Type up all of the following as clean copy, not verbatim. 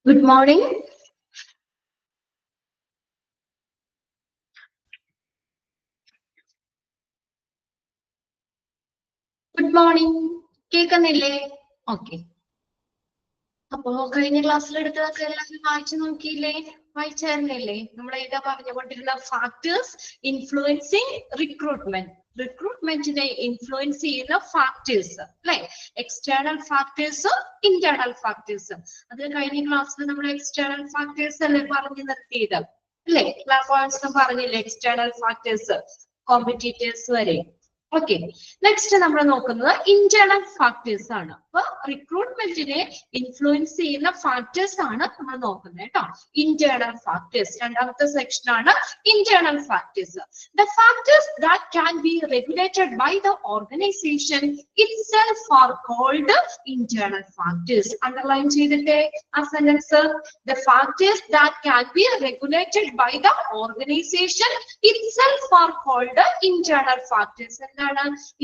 Good morning. Good morning. കേൾക്കുന്നില്ലേ? Okay. അപ്പോ കഴിഞ്ഞ ക്ലാസ്സിൽ എടുത്തതൊക്കെ എല്ലാവരും വായിച്ചു നോക്കിയില്ലേ? വായിച്ചായിരുന്നില്ലേ? നമ്മൾ ഏതാ പറഞ്ഞുകൊണ്ടിരുന്ന ഫാക്ടേഴ്സ് ഇൻഫ്ലുവൻസിങ് റിക്രൂട്ട്മെന്റ്. റിക്രൂട്ട്മെന്റിനെ ഇൻഫ്ലുവൻസ് ചെയ്യുന്ന ഫാക്ടേഴ്സ് അല്ലെ? എക്സ്റ്റേണൽ ഫാക്ടേഴ്സും ഇന്റേണൽ ഫാക്ടേഴ്സും. അത് കഴിഞ്ഞ ക്ലാസ്സിൽ നമ്മൾ എക്സ്റ്റേണൽ ഫാക്ടേഴ്സ് അല്ലേ പറഞ്ഞു നിർത്തിയത് അല്ലെ? ക്ലാസ് പറഞ്ഞില്ലേ എക്സ്റ്റേണൽ ഫാക്ടേഴ്സ്, കോമ്പറ്റീറ്റേഴ്സ് വരെ. ഓക്കെ, നെക്സ്റ്റ് നമ്മൾ നോക്കുന്നത് ഇന്റേണൽ ഫാക്ടേഴ്സ് ആണ്. അപ്പൊ റിക്രൂട്ട്മെന്റിനെ ഇൻഫ്ലുവൻസ് ചെയ്യുന്ന ഫാക്ടേഴ്സ് ആണ് നമ്മൾ നോക്കുന്നത് കേട്ടോ. ഇന്റേണൽ ഫാക്ടേഴ്സ് രണ്ടാമത്തെ സെക്ഷൻ ആണ് internal factors. The factors that can be regulated by the organization itself are called internal factors. Underline ചെയ്തിട്ടേ ആ sentence. The factors that can be regulated by the organization itself are called internal factors.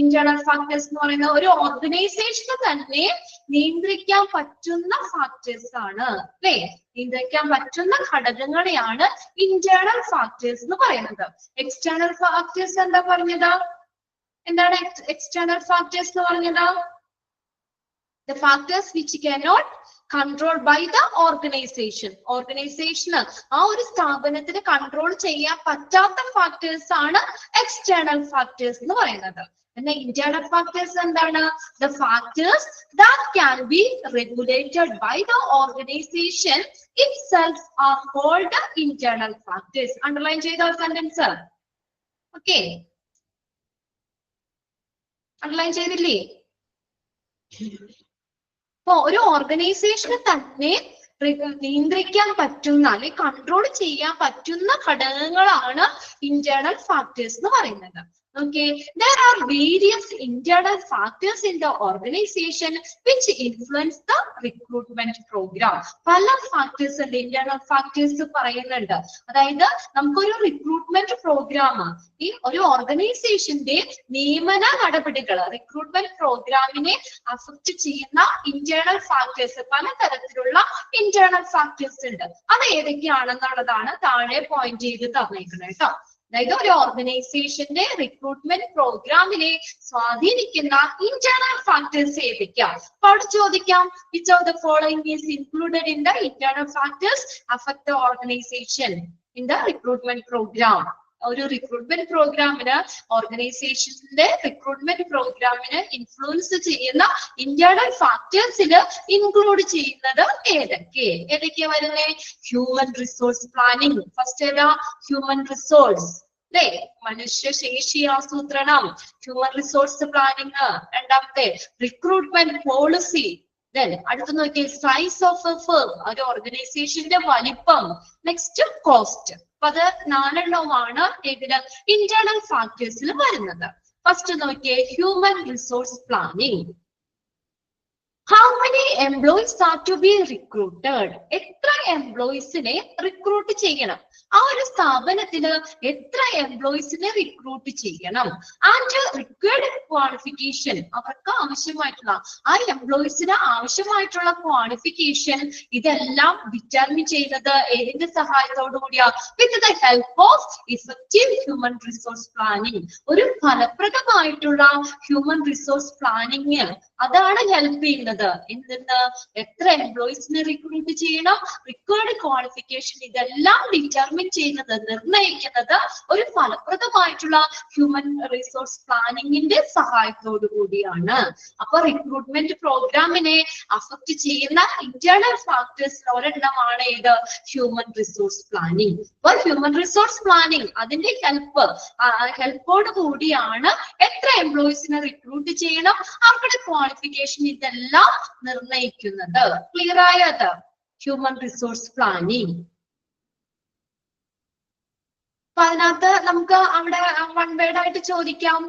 Internal factors എന്ന് പറയുന്നത് ഒരു ഓർഗനൈസേഷന് തന്നെ നിയന്ത്രിക്കാൻ പറ്റുന്ന factors ആണ് അല്ലെ? നിയന്ത്രിക്കാൻ പറ്റുന്ന ഘടകങ്ങളെയാണ് ഇന്റേണൽ ഫാക്ടേഴ്സ് എന്ന് പറയുന്നത്. എക്സ്റ്റേണൽ ഫാക്ടേഴ്സ് എന്താ പറഞ്ഞത്? എന്താണ് എക്സ്റ്റേണൽ ഫാക്ടേഴ്സ് എന്ന് പറഞ്ഞത്? The factors which cannot controlled by the organization. ഓർഗനൈസേഷന് ആ ഒരു സ്ഥാപനത്തിന് കൺട്രോൾ ചെയ്യാൻ പറ്റാത്ത ഫാക്ടേഴ്സ് ആണ് എക്സ്റ്റേണൽ ഫാക്ടേഴ്സ് എന്ന് പറയുന്നത്. എന്നാൽ ഇന്റേണൽ ഫാക്ടേഴ്സ് എന്താണ്? The factors that can be regulated by the organization itself are called internal factors. Underline ചെയ്ത സെന്റൻസ്. ഓക്കെ, അണ്ടർലൈൻ ചെയ്തില്ലേ? അപ്പൊ ഒരു ഓർഗനൈസേഷനെ തന്നെ നിയന്ത്രിക്കാൻ പറ്റുന്ന അല്ലെങ്കിൽ കൺട്രോൾ ചെയ്യാൻ പറ്റുന്ന ഘടകങ്ങളാണ് ഇന്റേണൽ ഫാക്ടേഴ്സ് എന്ന് പറയുന്നത്. Okay, there are various internal factors in the organization which influence the recruitment program. പല ഫാക്ടേഴ്സ് ഉണ്ട്, ഇന്റേണൽ ഫാക്ടേഴ്സ് പറയുന്നുണ്ട്. അതായത് നമുക്കൊരു റിക്രൂട്ട്മെന്റ് പ്രോഗ്രാം, ഈ ഒരു ഓർഗനൈസേഷന്റെ നിയമന നടപടികൾ, റിക്രൂട്ട്മെന്റ് പ്രോഗ്രാമിനെ അഫക്ട് ചെയ്യുന്ന ഇന്റേണൽ ഫാക്ടേഴ്സ്, പലതരത്തിലുള്ള ഇന്റേണൽ ഫാക്ടേഴ്സ് ഉണ്ട്. അത് ഏതൊക്കെയാണെന്നുള്ളതാണ് താഴെ പോയിന്റ് ചെയ്ത് തന്നേക്കുന്നത് കേട്ടോ. അതായത് ഒരു ഓർഗനൈസേഷന്റെ റിക്രൂട്ട്മെന്റ് പ്രോഗ്രാമിനെ സ്വാധീനിക്കുന്ന ഇന്റേണൽ ഫാക്ടേഴ്സ് ഏതൊക്കെയാണ്? അപ്പൊ അവിടെ ചോദിക്കാം, which of the following is included in the internal factors affect the organization in the recruitment program. ഒരു റിക്രൂട്ട്മെന്റ് പ്രോഗ്രാമിന്, ഓർഗനൈസേഷന്റെ റിക്രൂട്ട്മെന്റ് പ്രോഗ്രാമിന് ഇൻഫ്ലുവൻസ് ചെയ്യുന്ന ഇന്റേണൽ ഫാക്ടേഴ്സിൽ ഇൻക്ലൂഡ് ചെയ്യുന്നത് ഏതൊക്കെയാ വരുന്നേ? Human resource planning. ഫസ്റ്റ് ഏതാ? ഹ്യൂമൻ റിസോഴ്സ് അല്ലെ? മനുഷ്യശേഷി ആസൂത്രണം, ഹ്യൂമൻ റിസോഴ്സ് പ്ലാനിങ്. രണ്ടാമത്തെ റിക്രൂട്ട്മെന്റ് പോളിസി. അടുത്ത് നോക്കിയേ സൈസ് ഓഫ് എ ഫേം, ഒരു ഓർഗനൈസേഷന്റെ വലിപ്പം. Next cost. അപ്പൊ അത് 4 ഇതില് ഇന്റേണൽ ഫാക്ടേഴ്സിൽ വരുന്നത്. ഫസ്റ്റ് നോക്കിയേ human resource planning. How many employees are to be recruited? എത്ര എംപ്ലോയീസിനെ റിക്രൂട്ട് ചെയ്യണം? ആ ഒരു സ്ഥാപനത്തിന് എത്ര എംപ്ലോയീസിനെ റിക്രൂട്ട് ചെയ്യണം? ആൻഡ് റിക്വയർഡ് ക്വാളിഫിക്കേഷൻ, അവർക്ക് ആവശ്യമായിട്ടുള്ള ആ എംപ്ലോയീസിന് ആവശ്യമായിട്ടുള്ള ക്വാളിഫിക്കേഷൻ, ഇതെല്ലാം ഡിറ്റർമിൻ ചെയ്യുന്നത് ഏതിന്റെ സഹായത്തോടു കൂടിയാ? With the help of effective human resource planning. ഒരു ഫലപ്രദമായിട്ടുള്ള ഹ്യൂമൻ റിസോഴ്സ് പ്ലാനിങ് അതാണ് ഹെൽപ്പ് ചെയ്യുന്നത്. എന്തെന്ന്? എത്ര എംപ്ലോയീസിനെ റിക്രൂട്ട് ചെയ്യണം, റിക്വയർഡ് ക്വാളിഫിക്കേഷൻ, ഇതെല്ലാം ഡിറ്റർമിൻ ചെയ്യുന്നത്, നിർണ്ണയിക്കുന്നത് ഒരു ഫലപ്രദമായിട്ടുള്ള ഹ്യൂമൻ റിസോഴ്സ് പ്ലാനിങ്ങിന്റെ സഹായത്തോടു കൂടിയാണ്. അപ്പൊ റിക്രൂട്ട്മെന്റ് പ്രോഗ്രാമിനെ അഫക്ട് ചെയ്യുന്ന ഇന്റേണൽ ഫാക്ടേഴ്സ് ഒരെണ്ണമാണ് ഏത്? Human resource planning. അപ്പൊ ഹ്യൂമൻ റിസോഴ്സ് പ്ലാനിങ് അതിന്റെ ഹെൽപ്പോട് കൂടിയാണ് എത്ര എംപ്ലോയീസിനെ റിക്രൂട്ട് ചെയ്യണം, അവരുടെ ക്വാളിഫിക്കേഷൻ, ഇതെല്ലാം നിർണ്ണയിക്കുന്നത്. ക്ലിയർ ആയത്? Human resource planning. അപ്പൊ അതിനകത്ത് നമുക്ക് അവിടെ വൺ വേർഡ് ആയിട്ട് ചോദിക്കാം.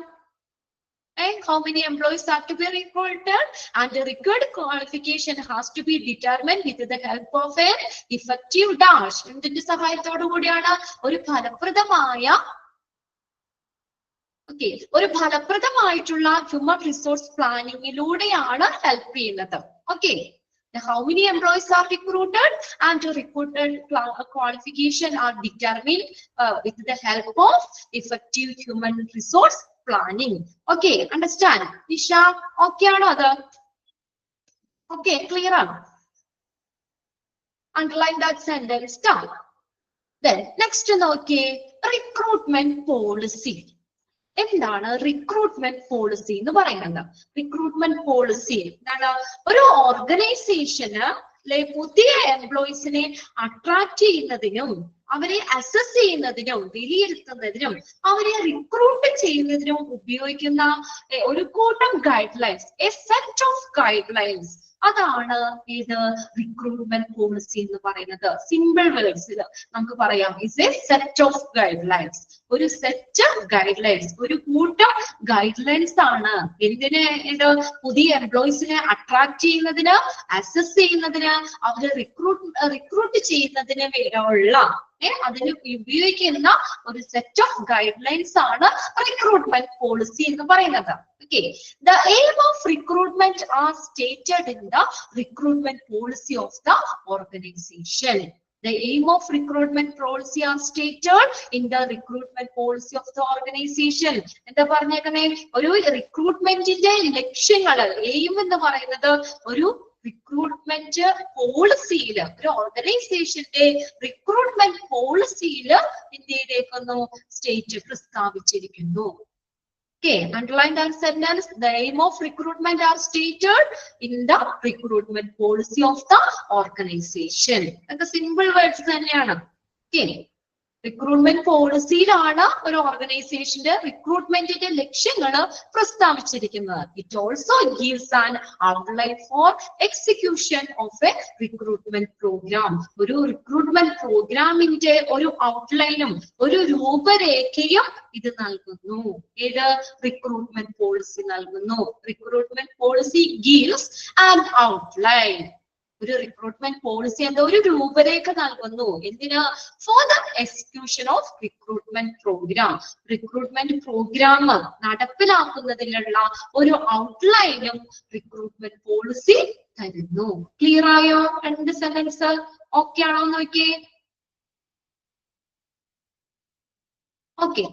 How many employees are to be recruited and the required qualification has to be determined with the help of an effective dash. എന്തിന്റെ സഹായത്തോടു കൂടിയാണ്? ഒരു ഫലപ്രദമായ ഓക്കെ, ഒരു ഫലപ്രദമായിട്ടുള്ള ഹ്യൂമൻ റിസോഴ്സ് പ്ലാനിങ്ങിലൂടെയാണ് ഹെൽപ്പ് ചെയ്യുന്നത്. Okay, how many employees are recruited and recruited qualification are determined with the help of effective human resource planning. Okay, understand? Nisha, okay ആണോ അത്? Okay, clear ആണോ? Underline that sentence down. Then next നോക്കിയേ, recruitment policy. എന്താണ് recruitment policy എന്ന് പറയുന്നത്? Recruitment policy എന്താണ്? ഒരു ഓർഗനൈസേഷന് പുതിയ എംപ്ലോയീസിനെ അട്രാക്ട് ചെയ്യുന്നതിനും അവരെ അസസ് ചെയ്യുന്നതിനും വിലയിരുത്തുന്നതിനും അവരെ റിക്രൂട്ട് ചെയ്യുന്നതിനും ഉപയോഗിക്കുന്ന ഒരു കൂട്ടം guide lines, A set of guide lines, അതാണ് ഇത് റിക്രൂട്ട്മെന്റ് പോളിസി എന്ന് പറയുന്നത്. സിമ്പിൾ വേർഡ്സിൽ നമുക്ക് പറയാം, is A set of guide lines. ഒരു സെറ്റ് ഗൈഡ് ലൈൻസ്, ഒരു കൂട്ടം ഗൈഡ് ലൈൻസ് ആണ് എന്തിന്? ഇത് പുതിയ എംപ്ലോയീസിനെ അട്രാക്ട് ചെയ്യുന്നതിന്, അസസ് ചെയ്യുന്നതിന്, അവരെ റിക്രൂട്ട് ചെയ്യുന്നതിന് ഉള്ള അതിന് ഉപയോഗിക്കുന്ന ഒരു സെറ്റ് ഓഫ് ഗൈഡ് ലൈൻസ് ആണ് റിക്രൂട്ട്മെന്റ് പോളിസി എന്ന് പറയുന്നത്. Okay, the aim of recruitment are stated in the recruitment policy of the organization. The aim of recruitment policy are stated in the recruitment policy of the organization. എന്താ പറഞ്ഞേക്കുന്നേ? ഒരു റിക്രൂട്ട്മെന്റിന്റെ ലക്ഷ്യങ്ങള്, aim എന്ന് പറയുന്നത് ഒരു recruitment പോളിസിയിൽ, ഒരു ഓർഗനൈസേഷന്റെ recruitment പോളിസിയിൽ എന്ത് ചെയ്തേക്കുന്നു? State പ്രസ്താവിച്ചിരിക്കുന്നു. Okay, underline that sentence. The aim of recruitment are stated in the recruitment policy of the organization. That's simple words തന്നെയാണ്. Okay, recruitment പോളിസിയിലാണ് ഒരു ഓർഗനൈസേഷന്റെ റിക്രൂട്ട്മെന്റിന്റെ ലക്ഷ്യങ്ങൾ പ്രസ്താവിച്ചിരിക്കുന്നത്. It also gives an outline for execution of a recruitment program. ഒരു recruitment പ്രോഗ്രാമിന്റെ ഒരു ഔട്ട്ലൈനും ഒരു രൂപരേഖയും ഇത് നൽകുന്നു. ഏത്? റിക്രൂട്ട്മെന്റ് പോളിസി നൽകുന്നു. Recruitment policy gives an outline. ഒരു റിക്രൂട്ട്മെന്റ് പോളിസി എന്താ? ഒരു രൂപരേഖ നൽകുന്നു. എന്തിനാ? For the execution of recruitment program. Recruitment program നടപ്പിലാക്കുന്നതിനുള്ള ഒരു ഔട്ട്ലൈനും റിക്രൂട്ട്മെന്റ് പോളിസി തരുന്നു. ക്ലിയർ ആയോ? രണ്ട് സെന്റൻസ് ഓക്കെ ആണോ നോക്കിയേ? Okay,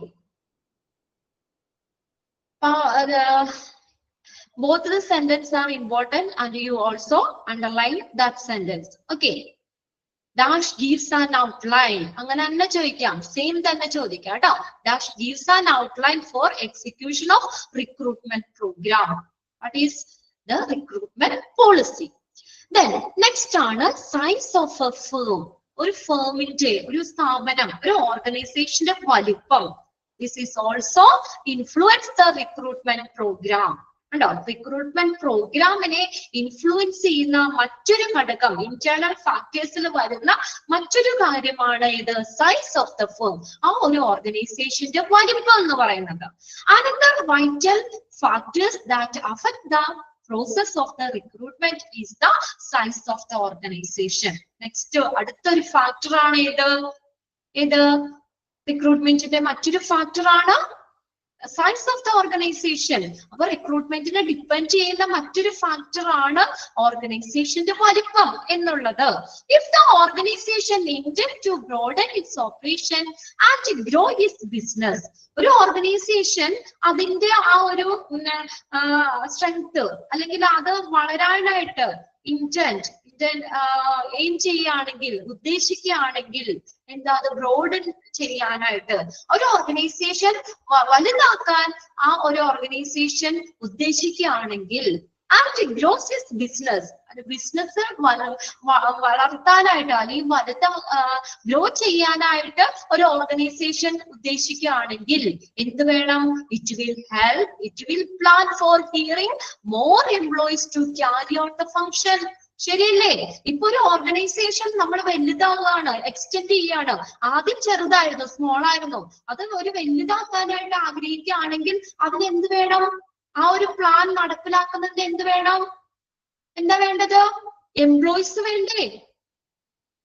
both the sentences are important and you also underline that sentence. Okay, dash gives an outline. അങ്ങനെ തന്നെ ചോദിക്കാം, സെയിം തന്നെ ചോദിക്കാം കേട്ടോ. Dash gives an outline for execution of recruitment program. What is the recruitment policy? Then next ആണ് size of a firm. ഒരു ഫേമിന്റെ, ഒരു സ്ഥാപനം, ഒരു ഓർഗനൈസേഷന്റെ വലിപ്പം. This is also influence the recruitment program. ഉണ്ടോ? റിക്രൂട്ട്മെന്റ് പ്രോഗ്രാമിനെ ഇൻഫ്ലുവൻസ് ചെയ്യുന്ന മറ്റൊരു ഘടകം, ഇന്റേണൽ ഫാക്ടേഴ്സിൽ വരുന്ന മറ്റൊരു കാര്യമാണ് ഇത്? സൈസ് ഓഫ് ദ ഫേം, ആ ഒരു ഓർഗനൈസേഷന്റെ വലിപ്പം എന്ന് പറയുന്നത്. Another vital factors that affect the process of the recruitment is the size of the organisation. Next അടുത്തൊരു ഫാക്ടർ ആണ് ഇത് റിക്രൂട്ട്മെന്റിന്റെ മറ്റൊരു ഫാക്ടർ ആണ് സൈസ് ഓഫ് ദ ഓർഗനൈസേഷൻ. അപ്പൊ റിക്രൂട്ട്മെന്റിനെ ഡിപ്പെൻഡ് ചെയ്യുന്ന മറ്റൊരു ഫാക്ടർ ആണ് ഓർഗനൈസേഷന്റെ വലിപ്പം എന്നുള്ളത്. If the organisation intend to broaden its operation and grow its business, ഒരു ഓർഗനൈസേഷൻ അതിന്റെ ആ ഒരു സ്ട്രെങ്ത് അല്ലെങ്കിൽ അത് വളരാനായിട്ട് എയിം ചെയ്യുകയാണെങ്കിൽ, ഉദ്ദേശിക്കുകയാണെങ്കിൽ എന്താ, അത് ബ്രോഡൻ ചെയ്യാനായിട്ട് ഒരു ഓർഗനൈസേഷൻ വലുതാക്കാൻ ആ ഒരു ഓർഗനൈസേഷൻ ഉദ്ദേശിക്കുകയാണെങ്കിൽ and grows is business, business വളർത്താനായിട്ട് അല്ലെങ്കിൽ ഗ്രോ ചെയ്യാനായിട്ട് ഒരു ഓർഗനൈസേഷൻ ഉദ്ദേശിക്കുകയാണെങ്കിൽ എന്ത് വേണം? It will plan for hiring more employees to carry out the function. ശരിയല്ലേ? ഇപ്പൊ ഒരു ഓർഗനൈസേഷൻ നമ്മൾ വലുതാവുകയാണ്, എക്സ്റ്റെൻഡ് ചെയ്യാണ്. ആദ്യം ചെറുതായിരുന്നു, സ്മോൾ ആയിരുന്നു. അത് ഒരു വലുതാക്കാനായിട്ട് ആഗ്രഹിക്കുകയാണെങ്കിൽ അതിന് എന്ത് വേണം? ആ ഒരു പ്ലാൻ നടപ്പിലാക്കുന്നതിന് എന്ത് വേണം? എന്താ വേണ്ടത്? എംപ്ലോയീസ് വേണ്ടേ?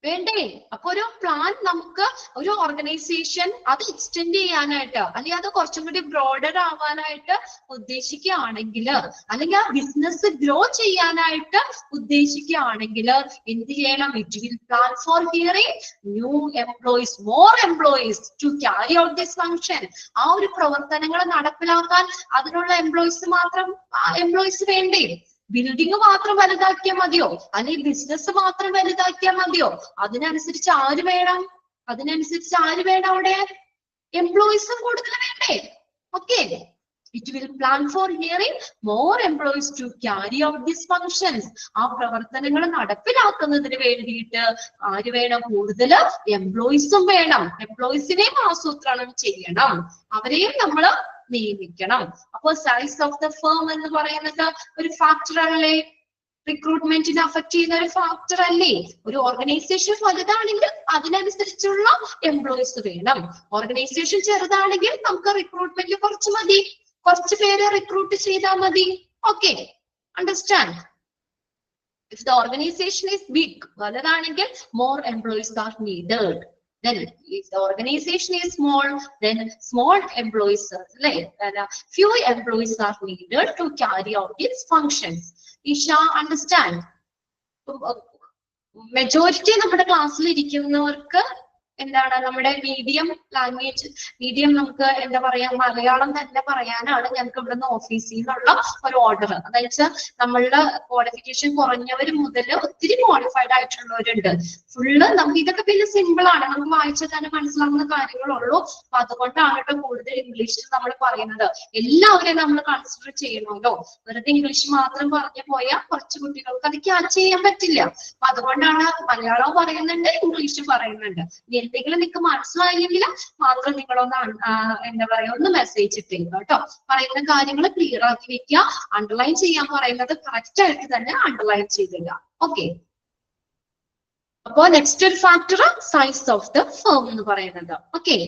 വേണ്ടേ? അപ്പൊ ഒരു പ്ലാൻ നമുക്ക് ഒരു ഓർഗനൈസേഷൻ അത് എക്സ്റ്റെൻഡ് ചെയ്യാനായിട്ട് അല്ലെങ്കിൽ അത് കുറച്ചും കൂടി ബ്രോഡർ ആവാനായിട്ട് ഉദ്ദേശിക്കുകയാണെങ്കിൽ അല്ലെങ്കിൽ ആ ബിസിനസ് ഗ്രോ ചെയ്യാനായിട്ട് ഉദ്ദേശിക്കുകയാണെങ്കിൽ എന്ത് ചെയ്യണം? It will plan for hiring new employees, more employees to carry out this function. ആ ഒരു പ്രവർത്തനങ്ങൾ നടപ്പിലാക്കാൻ അതിനുള്ള എംപ്ലോയീസ് വേണ്ടേ? ബിൽഡിംഗ് മാത്രം വലുതാക്കിയാൽ മതിയോ? അല്ലെങ്കിൽ ബിസിനസ് മാത്രം വലുതാക്കിയാൽ മതിയോ? അതിനനുസരിച്ച് ആര് വേണം? അവിടെ എംപ്ലോയീസും കൂടുതൽ വേണ്ടേ? Okay, it will plan for hiring more employees to carry out this functions. ആ പ്രവർത്തനങ്ങൾ നടപ്പിലാക്കുന്നതിന് വേണ്ടിയിട്ട് ആര് വേണം? കൂടുതൽ എംപ്ലോയീസും വേണം. എംപ്ലോയീസിനെയും ആസൂത്രണം ചെയ്യണം, അവരെയും നമ്മൾ നിയമിക്കണം. അപ്പൊ സൈസ് ഓഫ് ദ ഫേം എന്ന് പറയുന്നത് ഒരു ഫാക്ടർ അല്ലേ? റിക്രൂട്ട്മെന്റിനെ അഫക്ട് ചെയ്യുന്ന ഒരു ഫാക്ടർ അല്ലേ? ഒരു ഓർഗനൈസേഷൻ വലുതാണെങ്കിൽ അതിനനുസരിച്ചുള്ള എംപ്ലോയീസ് വേണം. ഓർഗനൈസേഷൻ ചെറുതാണെങ്കിൽ നമുക്ക് റിക്രൂട്ട്മെന്റ് കുറച്ച് മതി, കുറച്ച് പേരെ റിക്രൂട്ട് ചെയ്താൽ മതി. Okay, understand? If the organization is big, വലുതാണെങ്കിൽ more employees are needed. Then if the organization is small, then small employees, few employees are needed to carry out its functions. Isha, understand? Majority നമ്മുടെ ക്ലാസ്സിൽ ഇരിക്കുന്നവർക്ക് എന്താണ് നമ്മുടെ medium language, medium നമുക്ക് എന്താ പറയാ മലയാളം തന്നെ പറയാനാണ് ഞങ്ങൾക്ക് ഇവിടുന്ന് ഓഫീസിൽ നിന്നുള്ള ഒരു ഓർഡർ. അതായത് വെച്ചാൽ നമ്മളുടെ ക്വാളിഫിക്കേഷൻ കുറഞ്ഞവർ മുതൽ ഒത്തിരി ക്വാളിഫൈഡ് ആയിട്ടുള്ളവരുണ്ട്. ഫുള്ള് നമുക്ക് ഇതൊക്കെ പിന്നെ സിമ്പിൾ ആണ്, നമുക്ക് വായിച്ചാൽ തന്നെ മനസ്സിലാവുന്ന കാര്യങ്ങളുള്ളൂ. അപ്പൊ അതുകൊണ്ടാണ് കേട്ടോ കൂടുതൽ ഇംഗ്ലീഷിൽ നമ്മൾ പറയുന്നത്. എല്ലാവരെയും നമ്മൾ കൺസിഡർ ചെയ്യണമല്ലോ. വെറുതെ ഇംഗ്ലീഷ് മാത്രം പറഞ്ഞു പോയാൽ കുറച്ച് കുട്ടികൾക്ക് അത് ക്യാച്ച് ചെയ്യാൻ പറ്റില്ല. അപ്പൊ അതുകൊണ്ടാണ് മലയാളം പറയുന്നുണ്ട്, ഇംഗ്ലീഷ് പറയുന്നുണ്ട്. എന്തെങ്കിലും നിങ്ങൾക്ക് മനസ്സിലായില്ലെങ്കിൽ മാത്രം നിങ്ങളൊന്ന് എന്താ പറയാ ഒന്ന് മെസ്സേജ് ഇട്ടേക്കുക കേട്ടോ. പറയുന്ന കാര്യങ്ങൾ ക്ലിയർ ആക്കി വെക്കുക. അണ്ടർലൈൻ ചെയ്യാൻ പറയുന്നത് കറക്റ്റ് ആയിട്ട് തന്നെ അണ്ടർലൈൻ ചെയ്തില്ല. ഓക്കെ, അപ്പോ നെക്സ്റ്റ് ഒരു factor size of the firm എന്ന് പറയുന്നത്. ഓക്കെ,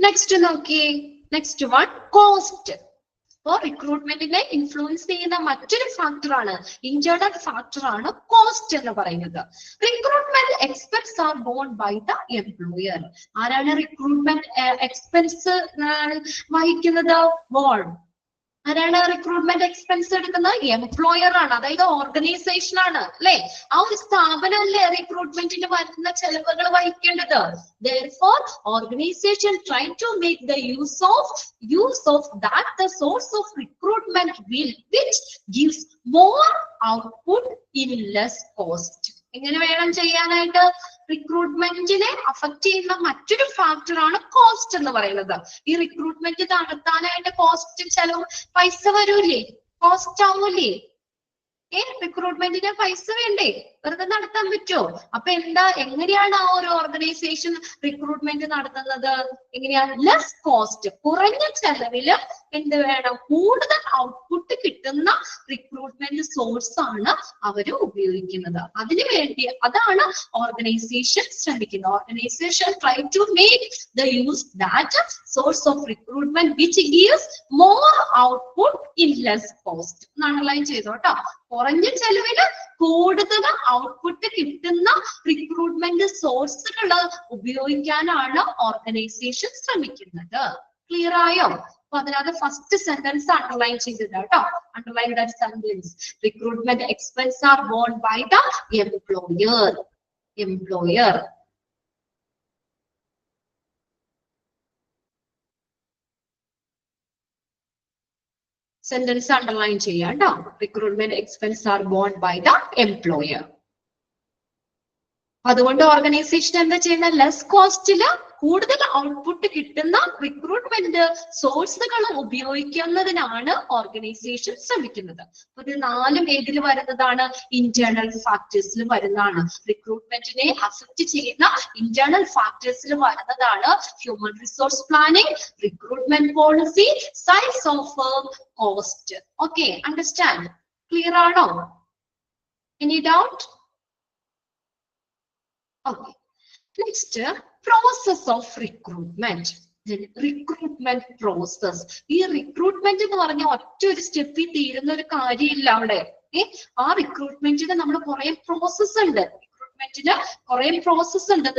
നെക്സ്റ്റ് നോക്കിയേ, നെക്സ്റ്റ് വൺ കോസ്റ്റ്. അപ്പോൾ റിക്രൂട്ട്മെന്റിനെ ഇൻഫ്ലുവൻസ് ചെയ്യുന്ന മറ്റൊരു ഫാക്ടറാണ്, ഇന്റേണൽ ഫാക്ടറാണ് കോസ്റ്റ് എന്ന് പറയുന്നത്. Recruitment expense are borne by the employer. ആരാണ് റിക്രൂട്ട്മെന്റ് എക്സ്പെൻസ് വഹിക്കുന്നത്? ആരാണ് റിക്രൂട്ട്മെന്റ് എക്സ്പെൻസ് എടുക്കുന്നത്? എംപ്ലോയർ ആണ്, അതായത് ഓർഗനൈസേഷൻ ആണ് അല്ലെ? ആ ഒരു സ്ഥാപനമല്ലേ റിക്രൂട്ട്മെന്റിന് വരുന്ന ചെലവുകൾ വഹിക്കേണ്ടത്. Therefore, organization try to make the use of that the source of recruitment which gives more output in less cost. എങ്ങനെ വേണം ചെയ്യാനായിട്ട്? റിക്രൂട്ട്മെന്റിനെ അഫക്ട് ചെയ്യുന്ന മറ്റൊരു ഫാക്ടറാണ് കോസ്റ്റ് എന്ന് പറയുന്നത്. ഈ റിക്രൂട്ട്മെന്റ് നടത്താനായിട്ട് കോസ്റ്റ് ചെലവ് പൈസ വരൂലേ? കോസ്റ്റ് ആവൂലേ? റിക്രൂട്ട്മെന്റിന് പൈസ വേണ്ടേ? വെറുതെ നടത്താൻ പറ്റുമോ? അപ്പൊ എങ്ങനെയാണ് ആ ഒരു ഓർഗനൈസേഷൻ റിക്രൂട്ട്മെന്റ് നടത്തുന്നത്? എങ്ങനെയാണ്? ലെസ് കോസ്റ്റ്, കുറഞ്ഞ ചെലവില് എന്ത് വേണം? കൂടുതൽ ഔട്ട്പുട്ട് കിട്ടുന്ന റിക്രൂട്ട്മെന്റ് സോഴ്സ് ആണ് അവര് ഉപയോഗിക്കുന്നത്. അതിനു വേണ്ടി അതാണ് ഓർഗനൈസേഷൻ ശ്രമിക്കുന്നത്. Organisation try to make the use that source of recruitment which gives more output in less cost. Underline ചെയ്തോട്ടോ. കുറഞ്ഞ ചെലവില് കൂടുതൽ ഔട്ട്പുട്ട് കിട്ടുന്ന റിക്രൂട്ട്മെന്റ് സോഴ്സുകൾ ഉപയോഗിക്കാനാണ് ഓർഗനൈസേഷൻ ശ്രമിക്കുന്നത്. ക്ലിയർ ആയോ? അപ്പൊ അതിനകത്ത് ഫസ്റ്റ് സെന്റൻസ് അണ്ടർലൈൻ ചെയ്തിട്ട് കേട്ടോ. Underline that sentence. Recruitment expense are borne by the employer. Sentence underline ചെയ്യാം കേട്ടോ. Recruitment expense are borne by the employer. അതുകൊണ്ട് ഓർഗനൈസേഷൻ എന്താ ചെയ്യുന്ന? ലെസ് കോസ്റ്റില് കൂടുതൽ ഔട്ട്പുട്ട് കിട്ടുന്ന റിക്രൂട്ട്മെന്റ് സോഴ്സുകൾ ഉപയോഗിക്കുന്നതിനാണ് ഓർഗനൈസേഷൻ ശ്രമിക്കുന്നത്. ഇത് 4 ഏതിൽ വരുന്നതാണ്? ഇന്റേണൽ ഫാക്ടേഴ്സിൽ വരുന്നതാണ്. റിക്രൂട്ട്മെന്റിനെ അഫക്ട് ചെയ്യുന്ന ഇന്റേണൽ ഫാക്ടേഴ്സിൽ വരുന്നതാണ് human resource planning, recruitment policy, size of firm, cost. Okay, understand? Clear ആണോ? Any doubt? Okay. Next, process of recruitment. Recruitment process. ഈ റിക്രൂട്ട്മെന്റ് എന്ന് പറഞ്ഞ ഒറ്റ ഒരു സ്റ്റെപ്പിൽ തീരുന്ന ഒരു കാര്യമില്ല അവിടെ. ആ റിക്രൂട്ട്മെന്റിന് നമ്മൾ കുറെ പ്രോസസ് ഉണ്ട്. റിക്രൂട്ട്മെന്റിന് കുറെ പ്രോസസ് ഉണ്ട്.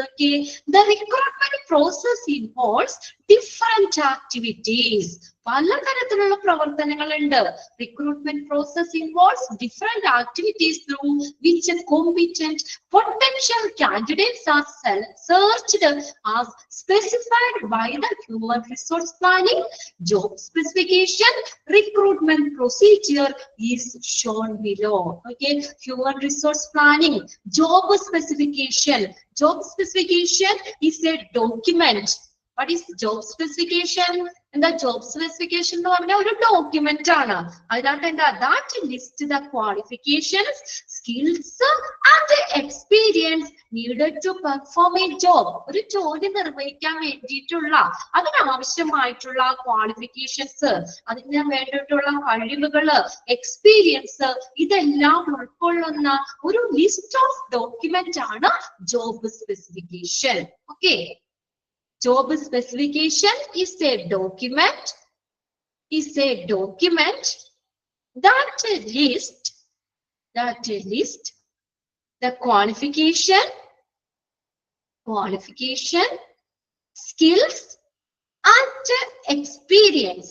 The recruitment process involves different activities. പലതരത്തിലുള്ള പ്രവർത്തനങ്ങളുണ്ട്. Recruitment process involves different activities through which competent potential candidates are searched as specified by the human resource planning job specification. Recruitment procedure is shown below. Okay, human resource planning job specification. Job specification is a document. What is job specification? എന്താ job specification എന്ന് പറഞ്ഞാൽ ഒരു document ആണ്. അതിനകത്ത് എന്താ that list the qualifications, skills and experience needed to perform a job. ഒരു ജോലി നിർവഹിക്കാൻ വേണ്ടിയിട്ടുള്ള അതിനാവശ്യമായിട്ടുള്ള ക്വാളിഫിക്കേഷൻസ്, അതിന് വേണ്ടിയിട്ടുള്ള കഴിവുകള്, എക്സ്പീരിയൻസ്, ഇതെല്ലാം ഉൾക്കൊള്ളുന്ന ഒരു ലിസ്റ്റ് ഓഫ് ഡോക്യുമെന്റ് ആണ് job specification. Okay, job specification is a document that list the qualification, skills and experience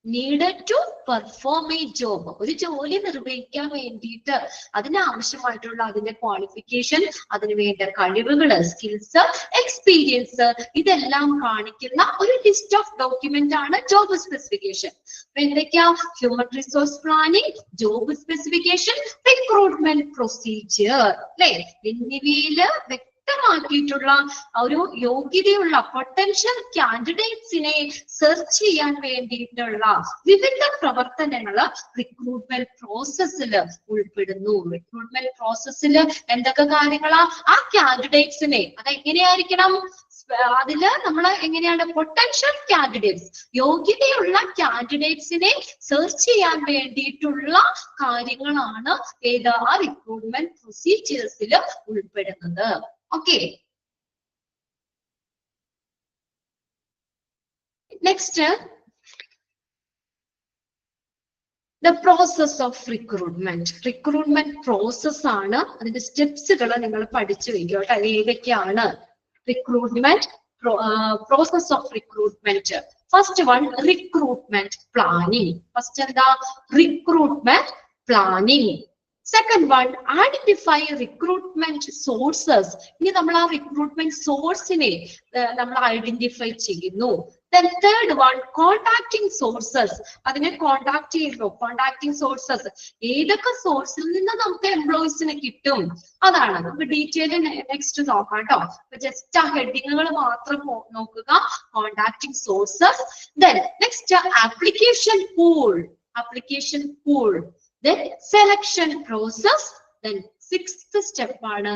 needed to perform a job. ഒരു ജോലി നിർവഹിക്കാൻ വേണ്ടിയിട്ട് അതിനാവശ്യമായിട്ടുള്ള അതിന്റെ ക്വാളിഫിക്കേഷൻ, അതിന് വേണ്ട കഴിവുകള്, സ്കിൽസ്, എക്സ്പീരിയൻസ്, ഇതെല്ലാം കാണിക്കുന്ന ഒരു ലിസ്റ്റ് ഓഫ് ഡോക്യുമെന്റ് ആണ് ജോബ് സ്പെസിഫിക്കേഷൻ. അപ്പൊ എന്തൊക്കെയാ? Human resource planning, job specification, recruitment procedure, അല്ലെ? എന്നിവയില് ാക്കിയിട്ടുള്ള ഒരു യോഗ്യതയുള്ള പൊട്ടൻഷ്യൽ കാൻഡിഡേറ്റ്സിനെ സെർച്ച് ചെയ്യാൻ വേണ്ടിയിട്ടുള്ള വിവിധ പ്രവർത്തനങ്ങള് റിക്രൂട്ട്മെന്റ് പ്രോസസ്സിൽ ഉൾപ്പെടുന്നു. റിക്രൂട്ട്മെന്റ് പ്രോസസ്സിൽ എന്തൊക്കെ കാര്യങ്ങളാ? ആ കാൻഡിഡേറ്റ്സിനെ അതെങ്ങനെയായിരിക്കണം? അതില് നമ്മൾ എങ്ങനെയാണ് പൊട്ടൻഷ്യൽ കാൻഡിഡേറ്റ്സ്, യോഗ്യതയുള്ള കാൻഡിഡേറ്റ്സിനെ സെർച്ച് ചെയ്യാൻ വേണ്ടിയിട്ടുള്ള കാര്യങ്ങളാണ് ഏത്? ആ റിക്രൂട്ട്മെന്റ് പ്രൊസീജിയേഴ്സിൽ ഉൾപ്പെടുന്നത്. Okay, next the process of recruitment. Recruitment process ആണ്. അതിന്റെ സ്റ്റെപ്സുകൾ നിങ്ങൾ പഠിച്ചു വയ്ക്കുക കേട്ടോ. ഏതൊക്കെയാണ് recruitment process of recruitment? First one, recruitment planning. First എന്താ? Recruitment planning. Second one, identify recruitment sources. ഇനി നമ്മൾ ആ റിക്രൂട്ട്മെന്റ് സോഴ്സിനെ നമ്മൾ ഐഡന്റിഫൈ ചെയ്യുന്നു. Then third one, contacting sources. അതിനെ കോണ്ടാക്ട് ചെയ്യുന്നു. കോണ്ടാക്ടിങ് സോഴ്സസ്, ഏതൊക്കെ സോഴ്സിൽ നിന്ന് നമുക്ക് എംപ്ലോയീസിനെ കിട്ടും, അതാണ് നമുക്ക് ഡീറ്റെയിൽ നെക്സ്റ്റ് നോക്കാം കേട്ടോ. ജസ്റ്റ് ആ ഹെഡിങ്ങുകൾ മാത്രം നോക്കുക. Contacting sources. Then next, application pool. Then selection process. Then sixth step ആണ്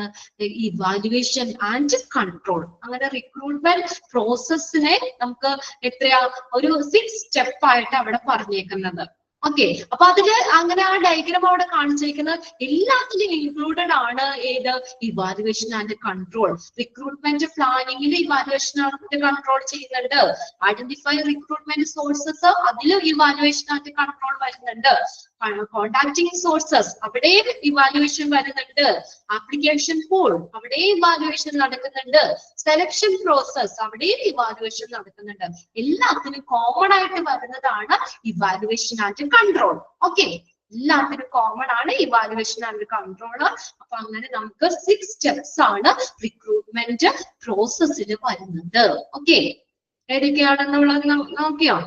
evaluation and control. അങ്ങനെ റിക്രൂട്ട്മെന്റ് പ്രോസസ്സിനെ നമുക്ക് എത്രയാ? ഒരു 6 സ്റ്റെപ്പ് ആയിട്ട് അവിടെ പറഞ്ഞേക്കുന്നത്. ഓക്കെ, അപ്പൊ അതില് അങ്ങനെ ആ ഡയഗ്രാം അവിടെ കാണിച്ചിരിക്കുന്നത് എല്ലാത്തിലും ഇൻക്ലൂഡഡ് ആണ് ഏത്? Evaluation and control. റിക്രൂട്ട്മെന്റ് പ്ലാനിങ്ങിൽ ഇവാലുവേഷൻ ആൻഡ് കൺട്രോൾ ചെയ്യുന്നുണ്ട്. ഐഡന്റിഫൈ റിക്രൂട്ട്മെന്റ് സോഴ്സസ്, അതിലും ഇവാലുവേഷൻ ആൻഡ് കൺട്രോൾ വരുന്നുണ്ട്. കോണ്ടാക്ടിങ് സോഴ്സസ്, അവിടെയും ഇവാലുവേഷൻ വരുന്നുണ്ട്. ആപ്ലിക്കേഷൻ പൂൾ, അവിടെയും ഇവാലുവേഷൻ നടക്കുന്നുണ്ട്. സെലക്ഷൻ പ്രോസസ്, അവിടെയും ഇവാലുവേഷൻ നടക്കുന്നുണ്ട്. എല്ലാത്തിനും കോമൺ ആയിട്ട് വരുന്നതാണ് ഇവാലുവേഷൻ ആൻഡ് കൺട്രോൾ. ഓക്കെ, എല്ലാത്തിനും കോമൺ ആണ് ഇവാലുവേഷൻ ആൻഡ് കൺട്രോൾ. അപ്പൊ അങ്ങനെ നമുക്ക് 6 സ്റ്റെപ്സ് ആണ് റിക്രൂട്ട്മെന്റ് പ്രോസസ്സിൽ വരുന്നത്. ഓക്കെ, ഏതൊക്കെയാണെന്നുള്ളത് നോക്കിയോ?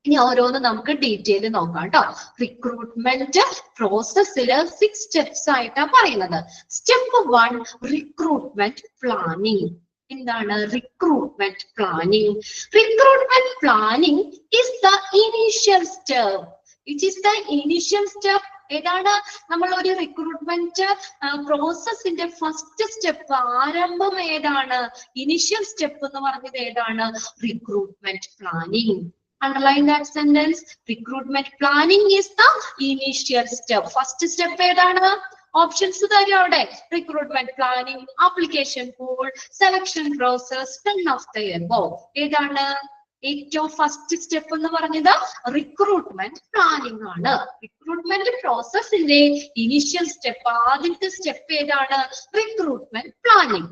ഇനി ഓരോന്ന് നമുക്ക് ഡീറ്റെയിൽ നോക്കാം കേട്ടോ. റിക്രൂട്ട്മെന്റ് പ്രോസസ്സിൽ 6 സ്റ്റെപ്സ് ആയിട്ടാണ് പറയുന്നത്. Step 1, recruitment planning. എന്താണ് recruitment planning? Recruitment planning is the initial step. It is the initial step. ഏതാണ്? നമ്മൾ ഒരു റിക്രൂട്ട്മെന്റ് പ്രോസസ്സിന്റെ ഫസ്റ്റ് സ്റ്റെപ്പ്, ആരംഭം ഏതാണ്? ഇനീഷ്യൽ സ്റ്റെപ്പ് എന്ന് പറഞ്ഞത് ഏതാണ്? Recruitment planning. Underline that sentence. Recruitment planning is the initial step. First step ഏതാണ്? Options തരും അവിടെ. Recruitment planning, application pool, selection process, none of the above. ഏതാണ് ഏറ്റവും ഫസ്റ്റ് സ്റ്റെപ്പ് എന്ന് പറഞ്ഞത്? റിക്രൂട്ട്മെന്റ് പ്ലാനിങ് ആണ്. റിക്രൂട്ട്മെന്റ് പ്രോസസ്സിന്റെ ഇനിഷ്യൽ സ്റ്റെപ്പ്, ആദ്യത്തെ step ഏതാണ്? Recruitment planning.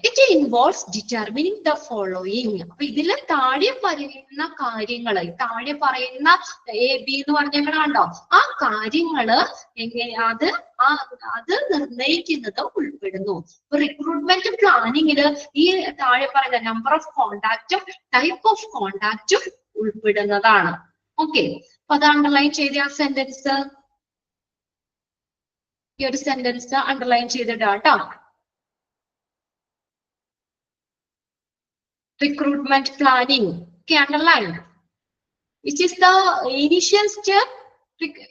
It involves determining the following. അപ്പൊ ഇതില് താഴെ പറയുന്ന കാര്യങ്ങള്, താഴെ പറയുന്ന AB എന്ന് പറഞ്ഞാണ്ടോ ആ കാര്യങ്ങള് അത് നിർണ്ണയിക്കുന്നത് ഉൾപ്പെടുന്നു. റിക്രൂട്ട്മെന്റ് പ്ലാനിങ്ങില് ഈ താഴെ പറയുന്ന നമ്പർ ഓഫ് കോണ്ടാക്റ്റും ടൈപ്പ് ഓഫ് കോണ്ടാക്റ്റും ഉൾപ്പെടുന്നതാണ്. ഓക്കെ, അപ്പൊ അത് അണ്ടർലൈൻ ചെയ്ത ആ സെന്റൻസ്, ഈ ഒരു സെന്റൻസ് അണ്ടർലൈൻ ചെയ്തിട്ടാട്ടോ. Recruitment planning, okay, underline, which is the initial step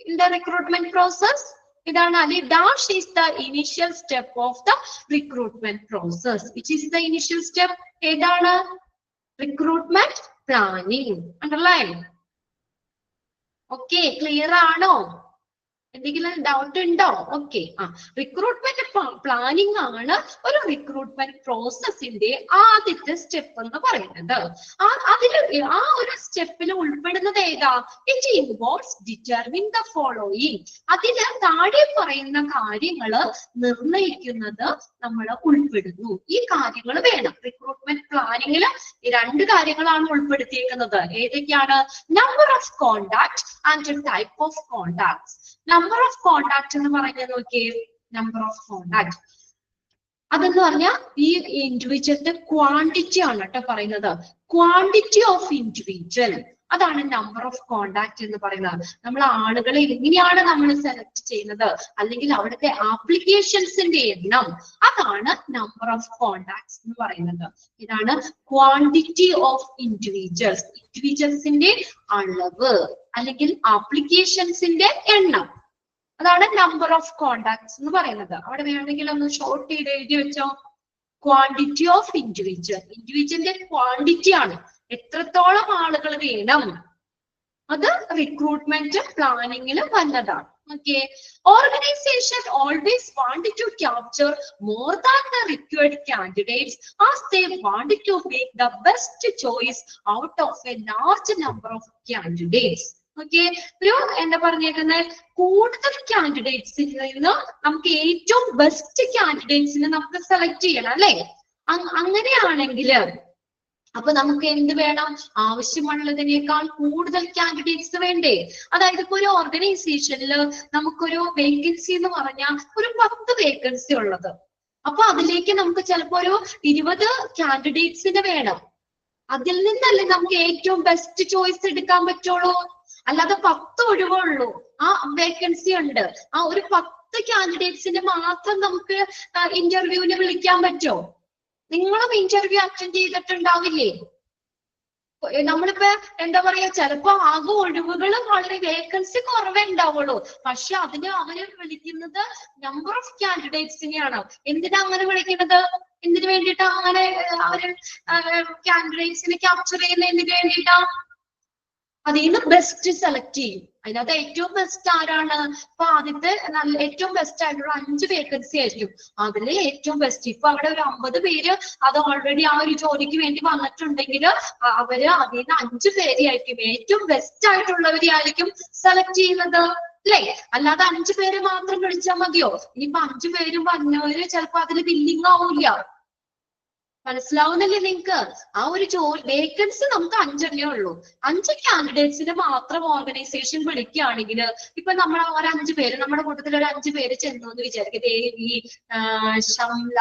in the recruitment process. idana ali dash is the initial step of the recruitment process. Which is the initial step? edana recruitment planning, underline. okay, clear aano? എന്തെങ്കിലും doubt ഉണ്ടോ? Okay, recruitment planning ആണ് ഒരു recruitment പ്രോസസ്സിന്റെ ആദ്യത്തെ step എന്ന് പറയുന്നത്. ആ ഒരു സ്റ്റെപ്പിൽ ഉൾപ്പെടുന്നത് ഏതാ? It involves determine the following. അതില് താഴെ പറയുന്ന കാര്യങ്ങള് നിർണ്ണയിക്കുന്നത് നമ്മൾ ഉൾപ്പെടുന്നു. ഈ കാര്യങ്ങൾ വേണം. റിക്രൂട്ട്മെന്റ് പ്ലാനിങ്ങിൽ രണ്ട് കാര്യങ്ങളാണ് ഉൾപ്പെടുത്തിയിരിക്കുന്നത്. ഏതൊക്കെയാണ്? Number of contact and type of contacts. Number of contact എന്ന് പറയുന്നത് നോക്കിയേ, നമ്പർ ഓഫ് കോണ്ടാക്ട് അതെന്ന് പറഞ്ഞാൽ ഈ ഇൻഡിവിജ്വലിന്റെ ക്വാണ്ടിറ്റി ആണ് കേട്ടോ പറയുന്നത്. ക്വാണ്ടിറ്റി ഓഫ് ഇൻഡിവിജ്വൽ, അതാണ് നമ്പർ ഓഫ് കോണ്ടാക്ട് എന്ന് പറയുന്നത്. നമ്മൾ ആളുകളെ എങ്ങനെയാണ് നമ്മൾ സെലക്ട് ചെയ്യുന്നത്, അല്ലെങ്കിൽ അവിടുത്തെ ആപ്ലിക്കേഷൻസിന്റെ എണ്ണം, അതാണ് നമ്പർ ഓഫ് കോണ്ടാക്ട്സ് എന്ന് പറയുന്നത്. ഇതാണ് ക്വാണ്ടിറ്റി ഓഫ് ഇൻഡിവിജ്വൽസ്, ഇൻഡിവിജ്വൽസിന്റെ അളവ് അല്ലെങ്കിൽ ആപ്ലിക്കേഷൻസിന്റെ എണ്ണം, അതാണ് നമ്പർ ഓഫ് കോണ്ടാക്ട്സ് എന്ന് പറയുന്നത്. അവിടെ വേണമെങ്കിൽ ഒന്ന് ഷോർട്ട് ചെയ്ത് എഴുതി വെച്ചോ. ക്വാണ്ടിറ്റി ഓഫ് ഇൻഡിവിജ്വൽ, ഇൻഡിവിജ്വലിന്റെ ക്വാണ്ടിറ്റി ആണ്, എത്രത്തോളം ആളുകൾ വേണം, അത് റിക്രൂട്ട്മെന്റ് പ്ലാനിങ്ങിൽ വന്നതാണ്. Okay, organization always wanted to capture more than the required candidates as they wanted to make the best choice out of a large number of candidates. Okay, ഒരു എന്താ പറഞ്ഞേക്കുന്നത്, കൂടുതൽ കാൻഡിഡേറ്റ്സിൽ നിന്ന് നമുക്ക് ഏറ്റവും ബെസ്റ്റ് കാൻഡിഡേറ്റ്സിനെ നമുക്ക് സെലക്ട് ചെയ്യണം അല്ലെ. അങ്ങനെയാണെങ്കിൽ അപ്പൊ നമുക്ക് എന്ത് വേണം? ആവശ്യമുള്ളതിനേക്കാൾ കൂടുതൽ കാൻഡിഡേറ്റ്സ് വേണ്ടേ? അതായത് ഇപ്പൊ ഒരു ഓർഗനൈസേഷനിൽ നമുക്കൊരു വേക്കൻസി എന്ന് പറഞ്ഞാൽ ഒരു 10 വേക്കൻസി ഉള്ളത്, അപ്പൊ അതിലേക്ക് നമുക്ക് ചിലപ്പോ ഒരു 20 കാൻഡിഡേറ്റ്സിന് വേണം. അതിൽ നിന്നല്ലേ നമുക്ക് ഏറ്റവും ബെസ്റ്റ് ചോയ്സ് എടുക്കാൻ പറ്റുള്ളൂ. അല്ലാതെ 10 ഒഴിവുള്ളൂ, ആ വേക്കൻസി ഉണ്ട്, ആ ഒരു 10 കാൻഡിഡേറ്റ്സിന് മാത്രം നമുക്ക് ഇന്റർവ്യൂവിന് വിളിക്കാൻ പറ്റുമോ? നിങ്ങളും ഇന്റർവ്യൂ അറ്റൻഡ് ചെയ്തിട്ടുണ്ടാവില്ലേ? നമ്മളിപ്പോ എന്താ പറയാ, ചിലപ്പോ ആകെ ഒഴിവുകൾ വളരെ വേക്കൻസി കുറവേ ഉണ്ടാവുള്ളൂ, പക്ഷെ അതിന് അവര് വിളിക്കുന്നത് നമ്പർ ഓഫ് കാൻഡിഡേറ്റ്സിനെയാണ്. എന്തിനാ അങ്ങനെ വിളിക്കുന്നത്? എന്തിനു വേണ്ടിയിട്ടാ അങ്ങനെ അവര് കാൻഡിഡേറ്റ്സിനെ ക്യാപ്ചർ ചെയ്യുന്ന? എന്തിനു വേണ്ടിയിട്ടാ? അതിൽ നിന്ന് ബെസ്റ്റ് സെലക്ട് ചെയ്യും. അതിനകത്ത് ഏറ്റവും ബെസ്റ്റ് ആരാണ്? അപ്പൊ ആദ്യത്തെ ഏറ്റവും ബെസ്റ്റ് ആയിട്ടുള്ള 5 വേക്കൻസി ആയിരിക്കും, അതില് ഏറ്റവും ബെസ്റ്റ്. ഇപ്പൊ അവിടെ ഒരു 50 പേര് അത് ഓൾറെഡി ആ ഒരു ജോലിക്ക് വേണ്ടി വന്നിട്ടുണ്ടെങ്കിൽ അവര് അതിൽ നിന്ന് 5 പേരെയായിരിക്കും, ഏറ്റവും ബെസ്റ്റ് ആയിട്ടുള്ളവരെ ആയിരിക്കും സെലക്ട് ചെയ്യുന്നത് അല്ലേ? അല്ലാതെ 5 പേര് മാത്രം വിളിച്ചാൽ മതിയോ? ഇനിയിപ്പോ 5 പേരും വന്നവര് ചിലപ്പോ അതിൽ ബില്ലിംഗ് ആവില്ല. മനസ്സിലാവുന്നില്ലേ നിങ്ങൾക്ക്? ആ ഒരു വേക്കൻസി നമുക്ക് 5 ഉള്ളൂ. 5 കാൻഡിഡേറ്റ്സിന് മാത്രം ഓർഗനൈസേഷൻ വിളിക്കുകയാണെങ്കിൽ, ഇപ്പൊ നമ്മൾ ഒരു 5 പേര്, നമ്മുടെ കൂട്ടത്തിൽ ഒരു 5 പേര് ചെന്നു എന്ന് വിചാരിക്കുക. ദേവി, ഷംല,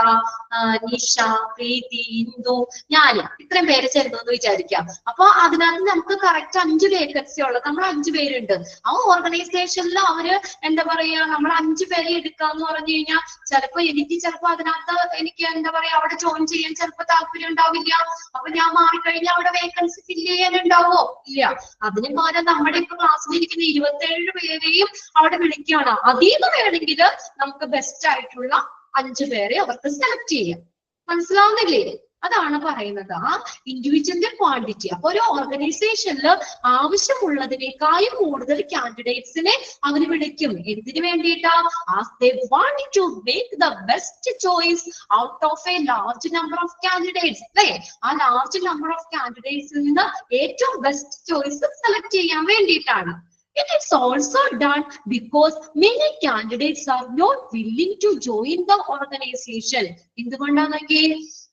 നിഷ, പ്രീതി, ഇന്ദു, ഞാന്, ഇത്രയും പേര് ചെന്നു എന്ന് വിചാരിക്കാം. അപ്പൊ അതിനകത്ത് നമുക്ക് കറക്റ്റ് 5 വേക്കൻസി ഉള്ളത്, നമ്മൾ 5 പേരുണ്ട്. ആ ഓർഗനൈസേഷനിൽ അവര് എന്താ പറയാ, നമ്മൾ 5 പേരെ എടുക്കാന്ന് പറഞ്ഞു കഴിഞ്ഞാൽ ചിലപ്പോ അതിനകത്ത് എനിക്ക് എന്താ പറയാ അവിടെ ജോയിൻ ചെയ്യാൻ ചിലപ്പോ താല്പര്യം ഉണ്ടാവില്ല. അപ്പൊ ഞാൻ മാറിക്കഴിഞ്ഞാൽ അവിടെ വേക്കൻസി ഫില്ല് ചെയ്യാനുണ്ടാവോ? ഇല്ല. അതിന് പകരം നമ്മുടെ ഇപ്പൊ ക്ലാസ്സിലിരിക്കുന്ന 27 പേരെയും അവിടെ വിളിക്കുകയാണ്. അതിൽ നിന്ന് വേണമെങ്കിൽ നമുക്ക് ബെസ്റ്റ് ആയിട്ടുള്ള 5 പേരെ അവർക്ക് സെലക്ട് ചെയ്യാം. മനസ്സിലാവുന്നില്ലേ? അതാണ് പറയുന്നത്. ആ ഇൻഡിവിജ്വലിന്റെ ക്വാണ്ടിറ്റി. അപ്പൊ ഒരു ഓർഗനൈസേഷനിൽ ആവശ്യമുള്ളതിനേക്കാളും കൂടുതൽ കാൻഡിഡേറ്റ്സിനെ അവർ വിളിക്കും. എന്തിനു വേണ്ടിയിട്ടാ? As they want to make the best choice out of a large number of candidates. അല്ലെ, ആ ലാർജ് നമ്പർ ഓഫ് കാൻഡിഡേറ്റ്സിൽ നിന്ന് ഏറ്റവും ബെസ്റ്റ് ചോയ്സ് സെലക്ട് ചെയ്യാൻ വേണ്ടിയിട്ടാണ്. It is also done because many candidates are not willing to join the organization. എന്തുകൊണ്ടാണെന്നൊക്കെ?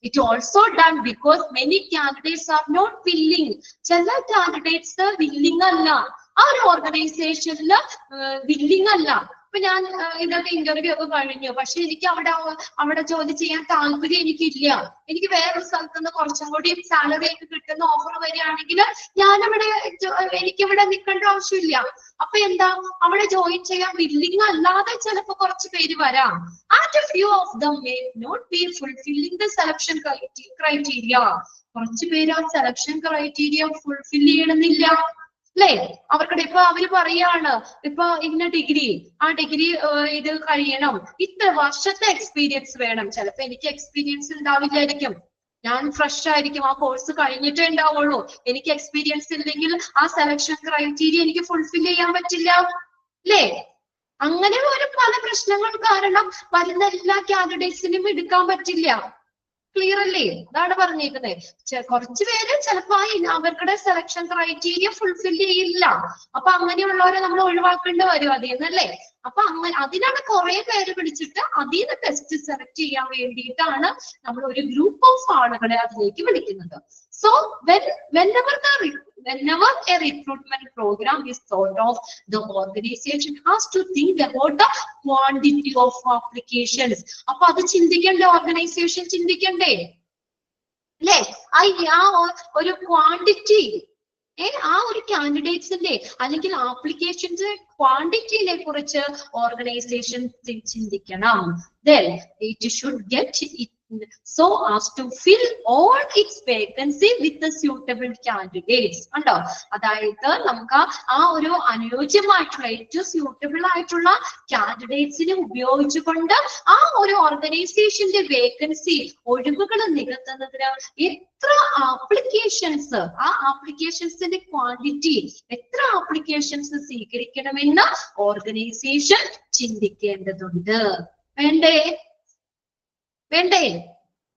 It also done because many candidates are not willing. ചില candidates willing അല്ല, ആ ഒരു ഓർഗനൈസേഷനിൽ willing അല്ല. ഇപ്പൊ ഞാൻ ഇതൊക്കെ ഇന്റർവ്യൂ ഒക്കെ കഴിഞ്ഞു, പക്ഷെ എനിക്ക് അവിടെ ജോലി ചെയ്യാൻ താല്പര്യം എനിക്കില്ല. എനിക്ക് വേറൊരു സ്ഥലത്ത് നിന്ന് കുറച്ചും കൂടി സാലറി ഒക്കെ കിട്ടുന്ന ഓഫർ വരികയാണെങ്കിൽ എനിക്കിവിടെ നിൽക്കേണ്ട ആവശ്യമില്ല. അപ്പൊ എന്താ, അവിടെ ജോയിൻ ചെയ്യാൻ വില്ലിംഗ് അല്ലാതെ ചിലപ്പോ കുറച്ച് പേര് വരാം. And few of them may not be fulfilling the selection criteria. കുറച്ച് പേര് ആ സെലക്ഷൻ ക്രൈറ്റീരിയ ഫുൾഫിൽ ചെയ്യണമെന്നില്ല. അല്ലെ, അവർക്കിടെ ഇപ്പൊ അവര് പറയാണ്, ഇപ്പൊ ഇന്ന ഡിഗ്രി, ആ ഡിഗ്രി ഇത് കഴിയണം, ഇത്ര വർഷത്തെ എക്സ്പീരിയൻസ് വേണം. ചിലപ്പോ എനിക്ക് എക്സ്പീരിയൻസ് ഉണ്ടാവില്ലായിരിക്കും, ഞാൻ ഫ്രഷ് ആയിരിക്കും, ആ കോഴ്സ് കഴിഞ്ഞിട്ടേ ഉണ്ടാവുള്ളൂ. എനിക്ക് എക്സ്പീരിയൻസ് ഇല്ലെങ്കിൽ ആ സെലക്ഷൻ ക്രൈറ്റീരിയ എനിക്ക് ഫുൾഫിൽ ചെയ്യാൻ പറ്റില്ല. അല്ലേ, അങ്ങനെ ഒരു പല പ്രശ്നങ്ങൾ കാരണം വരുന്ന എല്ലാ കാൻഡിഡേറ്റ്സിനും എടുക്കാൻ പറ്റില്ല. ക്ലിയർ അല്ലേ? അതാണ് പറഞ്ഞിരിക്കുന്നത്. കുറച്ചു പേര് ചിലപ്പോ അവരുടെ സെലക്ഷൻ ക്രൈറ്റീരിയ ഫുൾഫിൽ ചെയ്യില്ല. അപ്പൊ അങ്ങനെയുള്ളവരെ നമ്മൾ ഒഴിവാക്കേണ്ടി വരും അതിൽ നിന്നല്ലേ. അപ്പൊ അതിനാണ് കുറെ പേര് പിടിച്ചിട്ട് അതിൽ നിന്ന് ടെസ്റ്റ് സെലക്ട് ചെയ്യാൻ വേണ്ടിയിട്ടാണ് നമ്മൾ ഒരു ഗ്രൂപ്പ് ഓഫ് ആളുകളെ അതിലേക്ക് വിളിക്കുന്നത്. So whenever a recruitment program is thought of, the organization has to think about the quantity of applications. അപ്പൊ അത് ചിന്തിക്കണ്ടേ, ഓർഗനൈസേഷൻ ചിന്തിക്കണ്ടേ അല്ലേ? ആ ഒരു ക്വാണ്ടിറ്റി, ആ ഒരു കാൻഡിഡേറ്റ്സിന്റെ അല്ലെങ്കിൽ ആപ്ലിക്കേഷൻസിന്റെ ക്വാണ്ടിറ്റിനെ കുറിച്ച് ഓർഗനൈസേഷൻ ചിന്തിക്കണം. Then it should get it so as to fill all its vacancy with the suitable candidates. ഉണ്ടോ? അതായത് നമുക്ക് ആ ഒരു അനുയോജ്യമായിട്ടുള്ള ഏറ്റവും സ്യൂട്ടബിൾ ആയിട്ടുള്ള കാൻഡിഡേറ്റ്സിനെ ഉപയോഗിച്ചുകൊണ്ട് ആ ഒരു ഓർഗനൈസേഷന്റെ വേക്കൻസി, ഒഴിവുകൾ നികത്തുന്നതിന് എത്ര ആപ്ലിക്കേഷൻസ്, ആ ആപ്ലിക്കേഷൻസിന്റെ ക്വാണ്ടിറ്റി, എത്ര ആപ്ലിക്കേഷൻസ് സ്വീകരിക്കണമെന്ന് ഓർഗനൈസേഷൻ ചിന്തിക്കേണ്ടതുണ്ട്. വേണ്ടേ?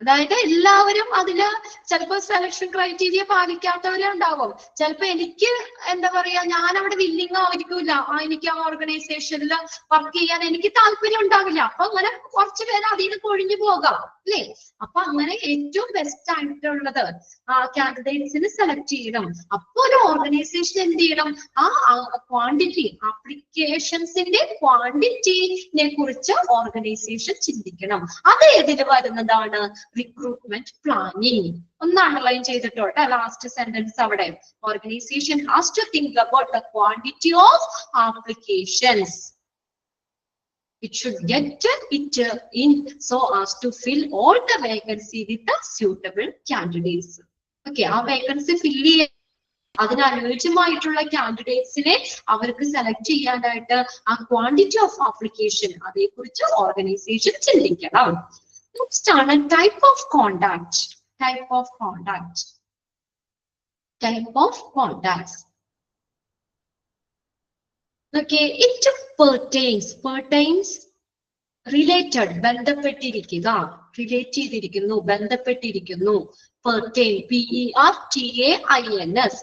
അതായത് എല്ലാവരും അതില് ചിലപ്പോ സെലക്ഷൻ ക്രൈറ്റീരിയ പാലിക്കാത്തവരുണ്ടാവും. ചിലപ്പോ എനിക്ക് എന്താ പറയാ, ഞാൻ അവിടെ വില്ലിംഗ് ആയിരിക്കില്ല, എനിക്ക് ആ ഓർഗനൈസേഷനിൽ വർക്ക് ചെയ്യാൻ എനിക്ക് താല്പര്യം ഉണ്ടാവില്ല. അപ്പൊ അങ്ങനെ കുറച്ചു പേര് അതിൽ നിന്ന് കൊഴിഞ്ഞു പോകാം അല്ലേ. അപ്പൊ അങ്ങനെ ഏറ്റവും ബെസ്റ്റ് ആയിട്ടുള്ളത് കാൻഡിഡേറ്റ്സിന് സെലക്ട് ചെയ്യണം. അപ്പൊ ഒരു ഓർഗനൈസേഷൻ എന്ത് ചെയ്യണം, ആ ക്വാണ്ടിറ്റി, ആപ്ലിക്കേഷൻസിന്റെ ക്വാണ്ടിറ്റിനെ കുറിച്ച് ഓർഗനൈസേഷൻ ചിന്തിക്കണം. അത് ഏതിന് വരുന്നതാണ്? Recruitment planning. ഒന്ന് അണ്ടർലൈൻ ചെയ്തിട്ടോട്ടെ ലാസ്റ്റ് സെന്റൻസ് അവിടെ. Organization has to think about the quantity of applications. It should get it in so as to fill all the vacancy with the suitable candidates. Okay, ആ vacancy fill ചെയ്യാൻ അതിനനുയോജ്യമായിട്ടുള്ള കാൻഡിഡേറ്റ്സിനെ അവർക്ക് select ചെയ്യാനായിട്ട് ആ quantity of application, അതേക്കുറിച്ച് organisation ചിന്തിക്കണം. Next ആണ് type of conduct. Type of conduct. Type of contacts. Okay, it pertains related, ബന്ധപ്പെട്ടിരിക്കുക, relate ചെയ്തിരിക്കുന്നു, ബന്ധപ്പെട്ടിരിക്കുന്നു. pertain, PERTAINS,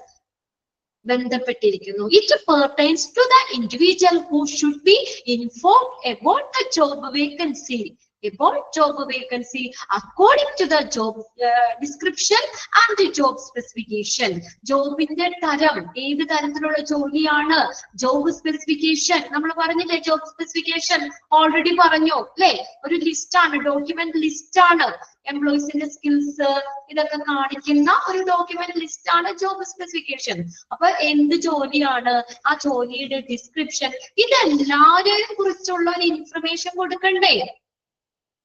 ബന്ധപ്പെട്ടിരിക്കുന്നു. It pertains to the individual who should be informed about the job vacancy. About job vacancy according to the job description and the job specification. ജോബിന്റെ തരം, ഏത് തരത്തിലുള്ള ജോലിയാണ്, job specification. നമ്മൾ പറഞ്ഞില്ലേ, ജോബ് സ്പെസിഫിക്കേഷൻ ഓൾറെഡി പറഞ്ഞു അല്ലെ. ഒരു ലിസ്റ്റ് ആണ്, ഡോക്യുമെന്റ് ലിസ്റ്റ് ആണ്, എംപ്ലോയീസിന്റെ സ്കിൽസ് ഇതൊക്കെ കാണിക്കുന്ന ഒരു ഡോക്യുമെന്റ് ലിസ്റ്റ് ആണ് ജോബ് സ്പെസിഫിക്കേഷൻ. അപ്പൊ എന്ത് ജോലിയാണ്, ആ ജോലിയുടെ ഡിസ്ക്രിപ്ഷൻ, ഇതെല്ലാരെയും കുറിച്ചുള്ള ഒരു ഇൻഫർമേഷൻ കൊടുക്കണ്ടേ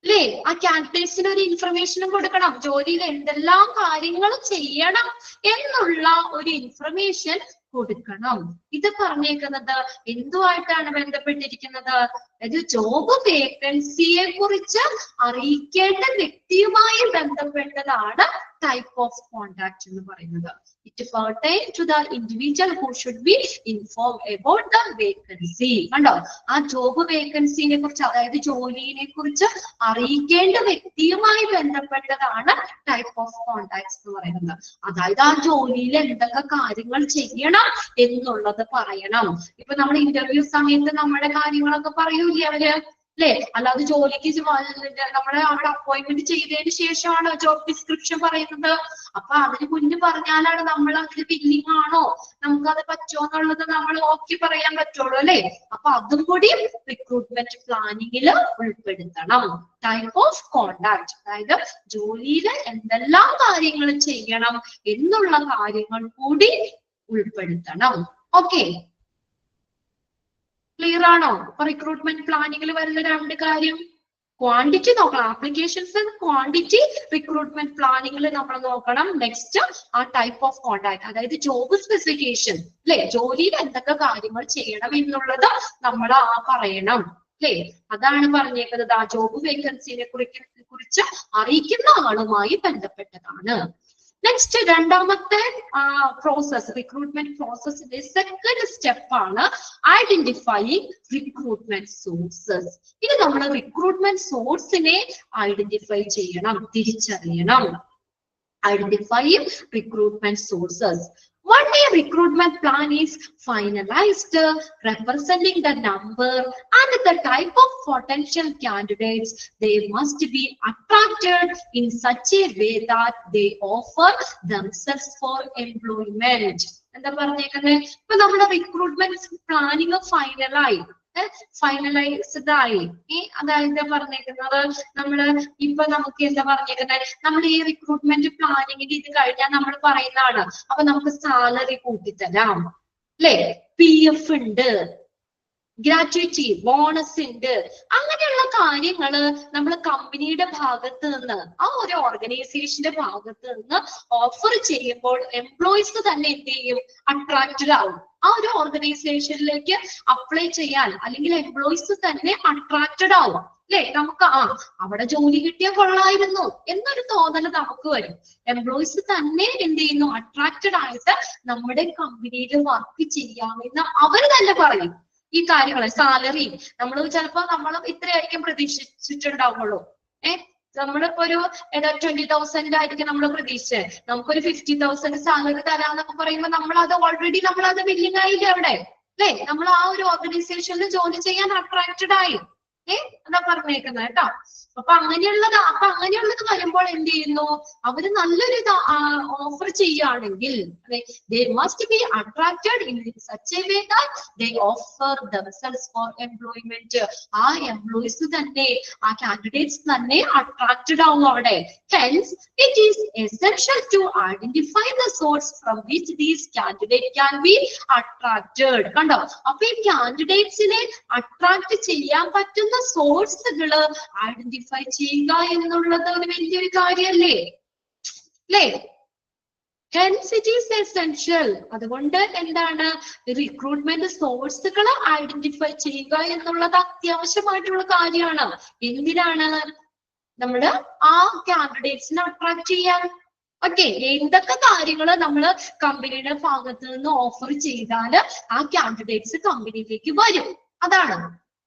അല്ലേ? ആ കാൻഡിഡേറ്റ്സിന് ഒരു ഇൻഫർമേഷനും കൊടുക്കണം. ജോലിയിൽ എന്തെല്ലാം കാര്യങ്ങൾ ചെയ്യണം എന്നുള്ള ഒരു ഇൻഫർമേഷൻ കൊടുക്കണം. ഇത് പറഞ്ഞേക്കുന്നത് എന്തുമായിട്ടാണ് ബന്ധപ്പെട്ടിരിക്കുന്നത്? അതായത് ജോബ് വേക്കൻസിയെ കുറിച്ച് അറിയിക്കേണ്ട വ്യക്തിയുമായി ബന്ധപ്പെട്ടതാണ് ടൈപ്പ് ഓഫ് കോണ്ടാക്ട് എന്ന് പറയുന്നത്. It pertains to the individual who should be informed about the vacancy. കണ്ടോ, ആ ജോബ് വേക്കൻസിനെ കുറിച്ച്, അതായത് ജോലിയെ കുറിച്ച് അറിയിക്കേണ്ട വ്യക്തിയുമായി ബന്ധപ്പെട്ടതാണ് ടൈപ്പ് ഓഫ് കോണ്ടാക്ട്സ് എന്ന് പറയുന്നത്. അതായത് ആ ജോലിയിൽ എന്തൊക്കെ കാര്യങ്ങൾ ചെയ്യണം എന്നുള്ളത് പറയണം. ഇപ്പൊ നമ്മൾ ഇന്റർവ്യൂ സമയത്ത് നമ്മുടെ കാര്യങ്ങളൊക്കെ പറയൂലേ അവര്, അല്ലെ? അല്ലാതെ ജോലിക്ക് നമ്മളെ അവിടെ അപ്പോയിന്റ്മെന്റ് ചെയ്തതിന് ശേഷമാണ് ജോബ് ഡിസ്ക്രിപ്ഷൻ പറയുന്നത്. അപ്പൊ അതിന് മുന്നേ പറഞ്ഞാലാണ് നമ്മൾ അതിന് വില്ലിങ് ആണോ, നമുക്കത് പറ്റുമോ എന്നുള്ളത് നമ്മൾ ഓക്കെ പറയാൻ പറ്റുള്ളൂ, അല്ലെ? അപ്പൊ അതും കൂടി റിക്രൂട്ട്മെന്റ് പ്ലാനിങ്ങിൽ ഉൾപ്പെടുത്തണം. ടൈപ്പ് ഓഫ് കോണ്ടാക്ട്, അതായത് ജോലിയിൽ എന്തെല്ലാം കാര്യങ്ങൾ ചെയ്യണം എന്നുള്ള കാര്യങ്ങൾ കൂടി ഉൾപ്പെടുത്തണം. ഓക്കെ, ക്ലിയർ ആണോ? അപ്പൊ റിക്രൂട്ട്മെന്റ് പ്ലാനിങ്ങിൽ വരുന്ന രണ്ട് കാര്യം, ക്വാണ്ടിറ്റി നോക്കണം, ആപ്ലിക്കേഷൻസ് ക്വാണ്ടിറ്റി റിക്രൂട്ട്മെന്റ് പ്ലാനിങ്ങിൽ നമ്മൾ നോക്കണം. നെക്സ്റ്റ് ആ ടൈപ്പ് ഓഫ് കോണ്ടാക്ട്, അതായത് ജോബ് സ്പെസിഫിക്കേഷൻ, അല്ലെ? ജോലിയിൽ എന്തൊക്കെ കാര്യങ്ങൾ ചെയ്യണം എന്നുള്ളത് നമ്മൾ പറയണം, അല്ലെ? അതാണ് പറഞ്ഞേക്കുന്നത്. ആ ജോബ് വേക്കൻസിനെ കുറിച്ച് അറിയിക്കുന്ന ആളുമായി ബന്ധപ്പെട്ടതാണ്. നെക്സ്റ്റ് രണ്ടാമത്തെ പ്രോസസ്, റിക്രൂട്ട്മെന്റ് പ്രോസസ്സിന്റെ സെക്കൻഡ് സ്റ്റെപ്പ് ആണ് ഐഡന്റിഫൈയിങ് റിക്രൂട്ട്മെന്റ് സോഴ്സസ്. ഇനി നമ്മൾ റിക്രൂട്ട്മെന്റ് സോഴ്സിനെ ഐഡന്റിഫൈ ചെയ്യണം, തിരിച്ചറിയണം. Identifying recruitment sources. One day recruitment plan is finalized, representing the number and the type of potential candidates. They must be attracted in such a way that they offer themselves for employment. എന്താ പറഞ്ഞേക്കുന്നത്? ഇപ്പൊ നമ്മുടെ recruitment planning finalised ആയി. അതായത് പറഞ്ഞേക്കുന്നത് നമ്മള് ഇപ്പൊ നമുക്ക് എന്താ പറഞ്ഞേക്കുന്നത്, നമ്മൾ ഈ റിക്രൂട്ട്മെന്റ് പ്ലാനിങ്ങിന് ഇത് കഴിഞ്ഞാൽ നമ്മൾ പറയുന്നതാണ്, അപ്പൊ നമുക്ക് സാലറി കൂട്ടിത്തരാം, അല്ലെ? PF ഉണ്ട്, ഗ്രാറ്റുവിറ്റി, ബോണസ് ഉണ്ട്, അങ്ങനെയുള്ള കാര്യങ്ങള് നമ്മൾ കമ്പനിയുടെ ഭാഗത്ത് നിന്ന്, ആ ഒരു ഓർഗനൈസേഷന്റെ ഭാഗത്ത് നിന്ന് ഓഫർ ചെയ്യുമ്പോൾ എംപ്ലോയീസ് തന്നെ എന്ത് ചെയ്യും? അട്രാക്റ്റഡ് ആവും. ആ ഒരു ഓർഗനൈസേഷനിലേക്ക് അപ്ലൈ ചെയ്യാൻ അല്ലെങ്കിൽ എംപ്ലോയീസ് തന്നെ അട്രാക്റ്റഡ് ആവും, അല്ലെ? നമുക്ക് അവിടെ ജോലി കിട്ടിയാൽ കൊള്ളായിരുന്നു എന്നൊരു തോന്നൽ നമുക്ക് വരും. എംപ്ലോയീസ് തന്നെ എന്ത് ചെയ്യുന്നു? അട്രാക്റ്റഡ് ആയിട്ട് നമ്മുടെ കമ്പനിയിൽ വർക്ക് ചെയ്യാമെന്ന് അവര് തന്നെ പറയും. ഈ കാര്യങ്ങള് സാലറി നമ്മൾ ചിലപ്പോ നമ്മൾ ഇത്രയായിരിക്കും പ്രതീക്ഷിച്ചിട്ടുണ്ടാവുള്ളൂ. നമ്മളിപ്പോ ഒരു 20,000 ആയിരിക്കും നമ്മൾ പ്രതീക്ഷിച്ചത്, നമുക്കൊരു 50,000 സാലറി തരാന്നൊക്കെ പറയുമ്പോൾ നമ്മൾ അത് വില്ലിങ് ആയില്ലേ അവിടെ, അല്ലെ? നമ്മൾ ആ ഒരു ഓർഗനൈസേഷനിൽ ജോലി ചെയ്യാൻ അട്രാക്റ്റഡ് ആയി. എന്താ പറഞ്ഞേക്കുന്നത് കേട്ടോ. അപ്പൊ അങ്ങനെയുള്ളത് വരുമ്പോൾ എന്ത് ചെയ്യുന്നു? അവര് നല്ലൊരു ഓഫർ ചെയ്യുകയാണെങ്കിൽ they must be attracted in such a way that they offer themselves for employment. ആ എംപ്ലോയീസ് തന്നെ, ആ കാൻഡിഡേറ്റ്സ് തന്നെ അട്രാക്റ്റഡ് ആവും അവിടെ. Hence it is essential to identify the source from which these candidates can be attracted. കണ്ടോ, അപ്പൊ ഈ കാൻഡിഡേറ്റ്സിനെ attract ചെയ്യാൻ പറ്റുന്ന സോഴ്സുകള് ഐഡന്റിഫൈ ചെയ്യുക എന്നുള്ളത് ഒരു വലിയൊരു കാര്യല്ലേ, അല്ലേ? Hence it is essential. അതുകൊണ്ട് എന്താണ്? റിക്രൂട്ട്മെന്റ് സോഴ്സുകൾ ഐഡന്റിഫൈ ചെയ്യുക എന്നുള്ളത് അത്യാവശ്യമായിട്ടുള്ള കാര്യമാണ്. എന്തിനാണ്? നമ്മള് ആ കാൻഡിഡേറ്റ്സിനെ അട്രാക്ട് ചെയ്യാൻ. ഓക്കെ, എന്തൊക്കെ കാര്യങ്ങൾ നമ്മൾ കമ്പനിയുടെ ഭാഗത്ത് നിന്ന് ഓഫർ ചെയ്താല് ആ കാൻഡിഡേറ്റ്സ് കമ്പനിയിലേക്ക് വരും, അതാണ്.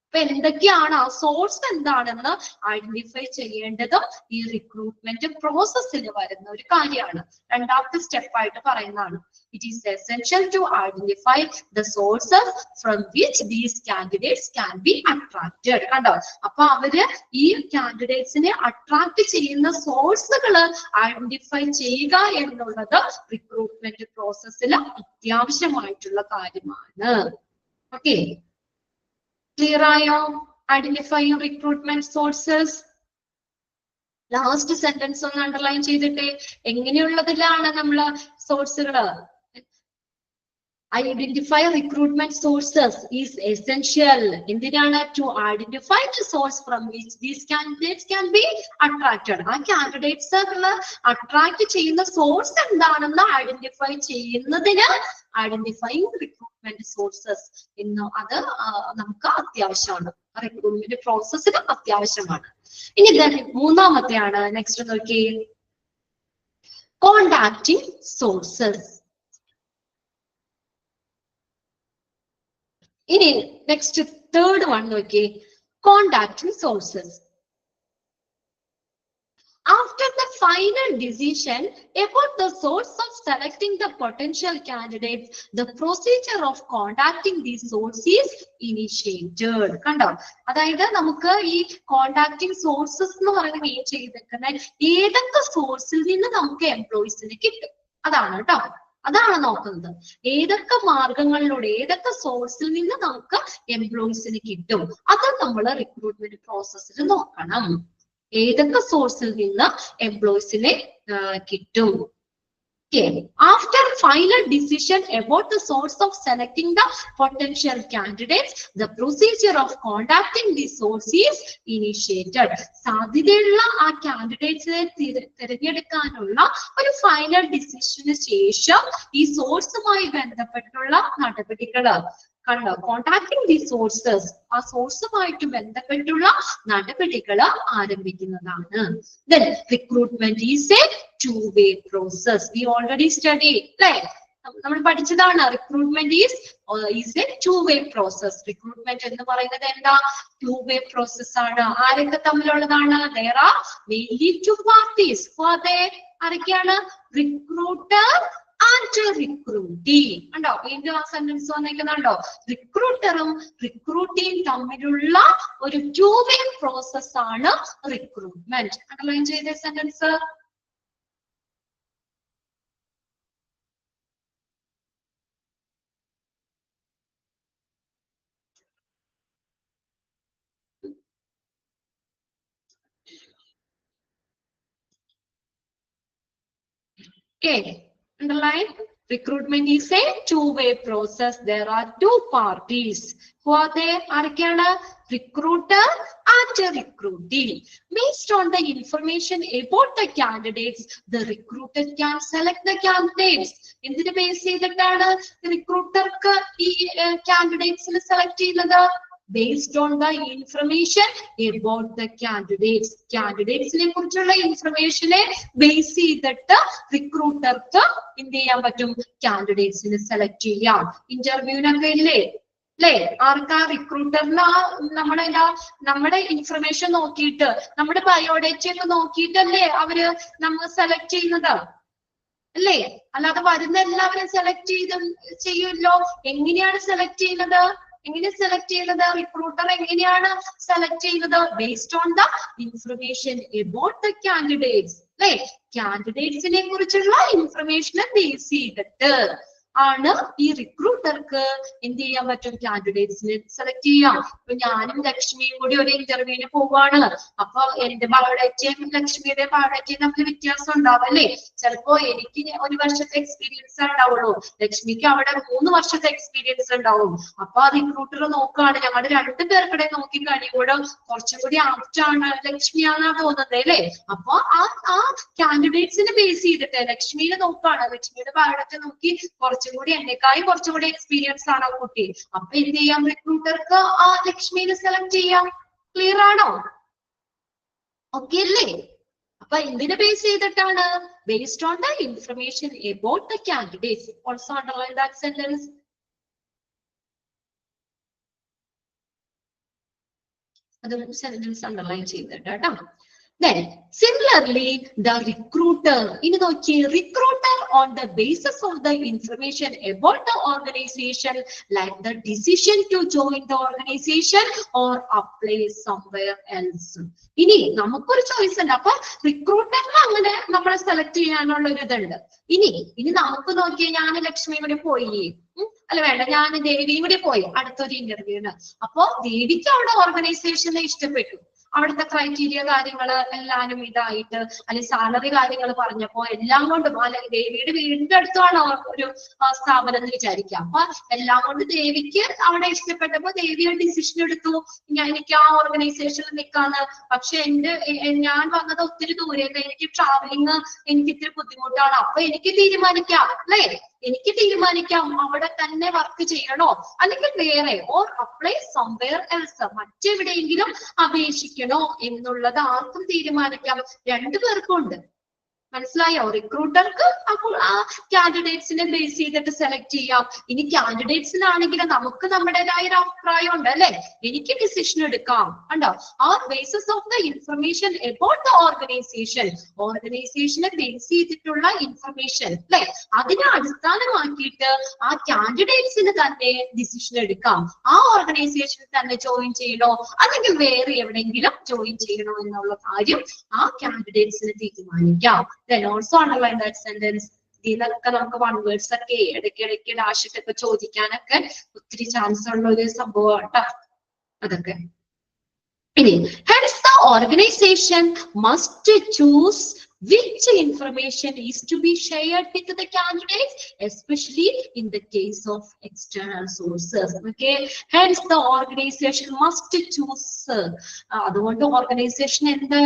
അപ്പൊ എന്തൊക്കെയാണ് ആ സോഴ്സ് എന്താണെന്ന് ഐഡന്റിഫൈ ചെയ്യേണ്ടതും ഈ റിക്രൂട്ട്മെന്റ് പ്രോസസ്സിൽ വരുന്ന ഒരു കാര്യമാണ്. രണ്ടാമത്തെ സ്റ്റെപ്പായിട്ട് പറയുന്നതാണ്. It is essential to identify the sources from which these candidates can be attracted. കണ്ടോ, അപ്പൊ അവര് ഈ കാൻഡിഡേറ്റ്സിനെ അട്രാക്ട് ചെയ്യുന്ന സോഴ്സുകൾ ഐഡന്റിഫൈ ചെയ്യുക എന്നുള്ളത് റിക്രൂട്ട്മെന്റ് പ്രോസസ്സിൽ അത്യാവശ്യമായിട്ടുള്ള കാര്യമാണ്. ഓക്കെ, ക്ലിയർ ആയോ? Identifying recruitment sources. Last sentence ഒന്ന് അണ്ടർലൈൻ ചെയ്തിട്ട്, എങ്ങനെയുള്ളതിലാണ് നമ്മള് സോഴ്സുകള് Identify recruitment sources is essential. എന്തിനാണ്? To identify the source from which these candidates can be attracted. ആ candidates attract ചെയ്യുന്ന source എന്താണെന്ന് identify ചെയ്യുന്നതിന് identifying recruitment sources എന്ന് അത് നമുക്ക് അത്യാവശ്യമാണ്. recruitment പ്രോസസ്സിന് അത്യാവശ്യമാണ്. ഇനി മൂന്നാമത്തെയാണ് നെക്സ്റ്റ് നോക്കി, contacting sources. ഇനി നെക്സ്റ്റ് തേർഡ് വൺ നോക്കി, contacting sources. After the final decision about the source of selecting the potential candidates, the procedure of contacting these sources is initiated. കണ്ടോ? അതായത് നമുക്ക് ഈ contacting sources എന്ന് പറയുന്നത് മീൻ ചെയ്തിരിക്കുന്നത് ഏതൊക്കെ സോഴ്സിൽ നിന്ന് നമുക്ക് എംപ്ലോയീസിന് കിട്ടും അതാണ് കേട്ടോ. അതാണ് നോക്കുന്നത്. ഏതൊക്കെ മാർഗങ്ങളിലൂടെ ഏതൊക്കെ സോഴ്സിൽ നിന്ന് നമുക്ക് എംപ്ലോയീസിന് കിട്ടും അത് നമ്മൾ റിക്രൂട്ട്മെന്റ് പ്രോസസ്സിൽ നോക്കണം. ഏതൊക്കെ സോഴ്സിൽ നിന്ന് എംപ്ലോയീസിനെ കിട്ടും. After final decision about the source of selecting the potential candidates, the procedure of contacting the source is initiated. സാധ്യതയുള്ള ആ കാൻഡിഡേറ്റ്സിനെ തിരഞ്ഞെടുക്കാനുള്ള ഒരു ഫൈനൽ ഡിസിഷന് ശേഷം ഈ സോഴ്സുമായി ബന്ധപ്പെട്ടുള്ള നടപടികൾ കണ്ടോ, കോണ്ടാക്ടിങ് ദി സോഴ്സസ്, ആ സോഴ്സുമായിട്ട് ബന്ധപ്പെട്ടുള്ള നടപടികൾ ആരംഭിക്കുന്നതാണ്. Then recruitment is a two-way process. We already studied, right? നമ്മൾ പഠിച്ചതാണ്. Recruitment is a two-way process. Recruitment എന്ന് പറയുന്നത് എന്താ? two-way process ആണ്. ആരൊക്കെ തമ്മിലുള്ളതാണ്? There are mainly two parties. ആരൊക്കെയാണ്? Recruiter and recruitee. ഉണ്ടോ? വീണ്ടും ആ സെന്റൻസ് വന്നിരിക്കുന്നുണ്ടോ? റിക്രൂട്ടറും റിക്രൂട്ടിയും തമ്മിലുള്ള ഒരു two-way പ്രോസസ് ആണ് റിക്രൂട്ട്മെന്റ്. അണ്ടർലൈൻ ചെയ്ത sentence. Okay, underline. Recruitment is a two-way process. There are two parties. Who are they? ആരൊക്കെയാണ്? Recruiter and recruitee. Based on the information about the candidates, the recruiter can select the candidates. എന്തിനെ base ചെയ്തിട്ടാണ് റിക്രൂട്ടർക്ക് ഈ കാൻഡിഡേറ്റ്സിനെ select ചെയ്യുന്നത്? Based on the information about the candidates. കാൻഡിഡേറ്റ്സിനെ കുറിച്ചുള്ള ഇൻഫർമേഷനെ base ചെയ്തിട്ട് റിക്രൂട്ടർക്ക് എന്ത് ചെയ്യാൻ പറ്റും? കാൻഡിഡേറ്റ്സിനെ സെലക്ട് ചെയ്യാം. ഇന്റർവ്യൂവിനൊക്കെ ഇല്ലേ അല്ലേ? ആർക്കാ? റിക്രൂട്ടറിന് നമ്മുടെ ഇൻഫർമേഷൻ നോക്കിയിട്ട് നമ്മുടെ ബയോഡേറ്റ ഒക്കെ നോക്കിയിട്ടല്ലേ അവര് നമ്മൾ സെലക്ട് ചെയ്യുന്നത് അല്ലേ? അല്ലാതെ വരുന്ന എല്ലാവരും സെലക്ട് ചെയ്യുമല്ലോ. എങ്ങനെയാണ് സെലക്ട് ചെയ്യുന്നത്? എങ്ങനെ സെലക്ട് ചെയ്യുന്നത്? റിക്രൂട്ടർ എങ്ങനെയാണ് സെലക്ട് ചെയ്യുന്നത്? Based on the information about the candidates അല്ലെ? കാൻഡിഡേറ്റ്സിനെ കുറിച്ചുള്ള ഇൻഫർമേഷനെ ബേസ് ചെയ്തിട്ട് ആണ് ഈ റിക്രൂട്ടർക്ക് എന്ത് ചെയ്യാൻ പറ്റും? കാൻഡിഡേറ്റ്സിനെ സെലക്ട് ചെയ്യാം. ഇപ്പൊ ഞാനും ലക്ഷ്മിയും കൂടി ഒരു ഇന്റർവ്യൂവിന് പോവാണ്. അപ്പൊ എന്റെ ബയോഡേറ്റയും ലക്ഷ്മിയുടെ ബയോഡേറ്റയും തമ്മിൽ വ്യത്യാസം ഉണ്ടാവും അല്ലേ? ചിലപ്പോ എനിക്ക് 1 വർഷത്തെ എക്സ്പീരിയൻസ് ഉണ്ടാവുള്ളൂ, ലക്ഷ്മിക്ക് അവിടെ 3 വർഷത്തെ എക്സ്പീരിയൻസ് ഉണ്ടാവും. അപ്പൊ ആ റിക്രൂട്ടർ നോക്കുകയാണ്, ഞങ്ങളുടെ 2 പേർക്കിടെ നോക്കി കഴിയുമ്പോൾ കുറച്ചും കൂടി ആപ്റ്റാണ് ലക്ഷ്മിയാണെന്നാ തോന്നുന്നത് അല്ലേ? അപ്പൊ ആ കാൻഡിഡേറ്റ്സിനെ ബേസ് ചെയ്തിട്ട് ലക്ഷ്മിയെ നോക്കുകയാണ്. ലക്ഷ്മിയുടെ ബയോഡേറ്റ നോക്കി കുറച്ചും കൂടി എന്നെക്കായും കുറച്ചും കൂടി എക്സ്പീരിയൻസ് ആണ് കുട്ടി. അപ്പൊ എന്ത് ചെയ്യാം? റിക്രൂട്ടർക്ക് ആ ലക്ഷ്മിനെ സെലക്ട് ചെയ്യാം. ക്ലിയർ ആണോ? ഓക്കെ അല്ലേ? അപ്പൊ എന്തിനെ ബേസ് ചെയ്തിട്ടാണ്? Based on the information about the candidates. Also underline that sentence. അതും സെന്റൻസ് അണ്ടർലൈൻ ചെയ്തിട്ട് കേട്ടോ. Then similarly the recruiter, ഇനി നോക്കി, recruiter on the basis of the information about the organization, like the decision to join the organization or apply somewhere else. ഇനി നമുക്കൊരു choice ഉണ്ട്. അപ്പൊ റിക്രൂട്ടറിന് അങ്ങനെ നമ്മളെ സെലക്ട് ചെയ്യാനുള്ള ഒരു ഇതുണ്ട്. ഇനി നമുക്ക് നോക്കിയാൽ ഞാൻ ലക്ഷ്മി കൂടി പോയി അല്ല വേണ്ട, ഞാൻ ദേവിയും കൂടി പോയി അടുത്തൊരു ഇന്റർവ്യൂവിന്. അപ്പൊ ദേവിക്ക് അവിടെ ഓർഗനൈസേഷനെ ഇഷ്ടപ്പെട്ടു. അവിടുത്തെ ക്രൈറ്റീരിയ കാര്യങ്ങൾ എല്ലാരും ഇതായിട്ട്, അല്ലെങ്കിൽ സാലറി കാര്യങ്ങൾ പറഞ്ഞപ്പോ എല്ലാം കൊണ്ടും, അല്ലെങ്കിൽ ദേവിയുടെ വീടിന്റെ അടുത്താണ് ഒരു സ്ഥാപനം എന്ന് വിചാരിക്കാം. അപ്പൊ എല്ലാം കൊണ്ട് ദേവിക്ക് അവിടെ ഇഷ്ടപ്പെട്ടപ്പോ ദേവി ഒരു ഡിസിഷൻ എടുത്തു, എനിക്ക് ആ ഓർഗനൈസേഷനിൽ നിൽക്കാന്ന്. പക്ഷെ ഞാൻ വന്നത് ഒത്തിരി ദൂരേക്ക്, എനിക്ക് ട്രാവലിങ് എനിക്ക് ഇത്തിരി ബുദ്ധിമുട്ടാണ്. അപ്പൊ എനിക്ക് തീരുമാനിക്കാം അല്ലെ, എനിക്ക് തീരുമാനിക്കാം അവിടെ തന്നെ വർക്ക് ചെയ്യണോ അല്ലെങ്കിൽ വേറെ, ഓർ അപ്ലൈ സംവെയർ എൽസ്, മറ്റെവിടെയെങ്കിലും അപേക്ഷിക്കണോ എന്നുള്ളത് ആർക്കും തീരുമാനിക്കാം. രണ്ടുപേർക്കും ഉണ്ട്. മനസ്സിലായോ? റിക്രൂട്ടർക്ക് അപ്പോൾ ആ കാൻഡിഡേറ്റ്സിനെ ബേസ് ചെയ്തിട്ട് സെലക്ട് ചെയ്യാം. ഇനി കാൻഡിഡേറ്റ്സിനാണെങ്കിൽ നമുക്ക് നമ്മുടേതായ ഒരു അഭിപ്രായം ഉണ്ട് അല്ലെ, എനിക്ക് ഡിസിഷൻ എടുക്കാം. കണ്ടോ, ആ basis of the information about the organisation, ഓർഗനൈസേഷനെ ബേസ് ചെയ്തിട്ടുള്ള ഇൻഫർമേഷൻ അല്ലെ, അതിനെ അടിസ്ഥാനമാക്കിയിട്ട് ആ കാൻഡിഡേറ്റ്സിന് തന്നെ ഡിസിഷൻ എടുക്കാം. ആ ഓർഗനൈസേഷനിൽ തന്നെ ജോയിൻ ചെയ്യണോ അല്ലെങ്കിൽ വേറെ എവിടെയെങ്കിലും ജോയിൻ ചെയ്യണോ എന്നുള്ള കാര്യം ആ കാൻഡിഡേറ്റ്സിന് തീരുമാനിക്കാം. Then also underline that sentence. ഇതിലൊക്കെ നമുക്ക് വൺ വേർഡ്സ് ഒക്കെ ഇടയ്ക്കിടയ്ക്ക് ഡാഷിട്ടൊക്കെ ചോദിക്കാനൊക്കെ ഒത്തിരി ചാൻസ് ഉള്ള ഒരു സംഭവം കേട്ടോ അതൊക്കെ. ഇനി hence the organization must choose which information is to be shared with the candidates, especially in the case of external sources. Okay, hence the organization must choose. അതുകൊണ്ട് ഓർഗനൈസേഷൻ എന്താ